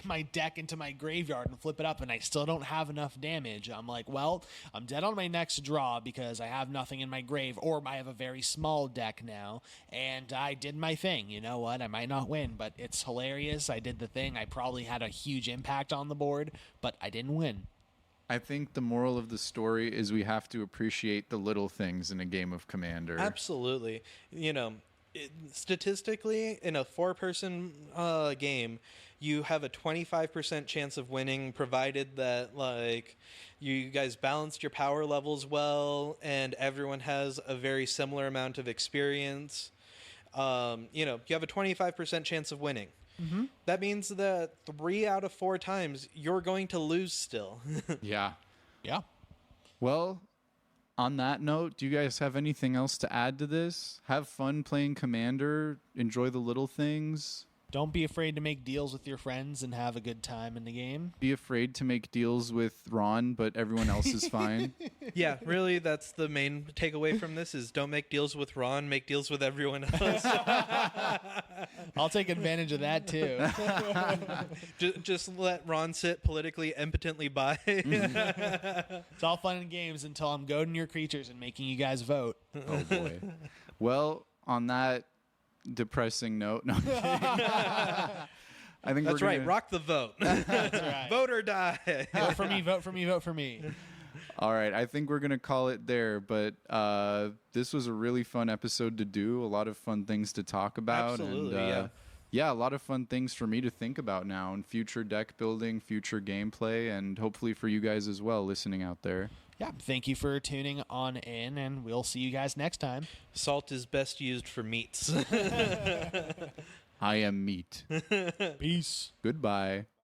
my deck into my graveyard and flip it up and I still don't have enough damage, I'm like, well, I'm dead on my next draw because I have nothing in my grave, or I have a very small deck now, and I did my thing. You know what? I might not win, but it's hilarious. I did the thing. I probably had a huge impact on the board, but I didn't win. I think the moral of the story is we have to appreciate the little things in a game of Commander. Absolutely. Statistically, in a 4-person game, you have a 25% chance of winning, provided that like you guys balanced your power levels well and everyone has a very similar amount of experience. You have a 25% chance of winning. Mm-hmm. That means that 3 out of 4 times you're going to lose still. Yeah. Yeah. Well, on that note, do you guys have anything else to add to this? Have fun playing Commander. Enjoy the little things. Don't be afraid to make deals with your friends and have a good time in the game. Be afraid to make deals with Ron, but everyone else is fine. Yeah, really, that's the main takeaway from this is don't make deals with Ron, make deals with everyone else. I'll take advantage of that, too. Just let Ron sit politically impotently by. It's all fun and games until I'm goading your creatures and making you guys vote. Oh, boy. Well, on that depressing note, no, I'm kidding. I think That's right. Rock the vote. That's right. Vote or die. Vote for me, vote for me, vote for me. All right, I think we're going to call it there, but this was a really fun episode to do, a lot of fun things to talk about. Absolutely, and, yeah, a lot of fun things for me to think about now in future deck building, future gameplay, and hopefully for you guys as well listening out there. Yeah, thank you for tuning on in, and we'll see you guys next time. Salt is best used for meats. I am meat. Peace. Goodbye.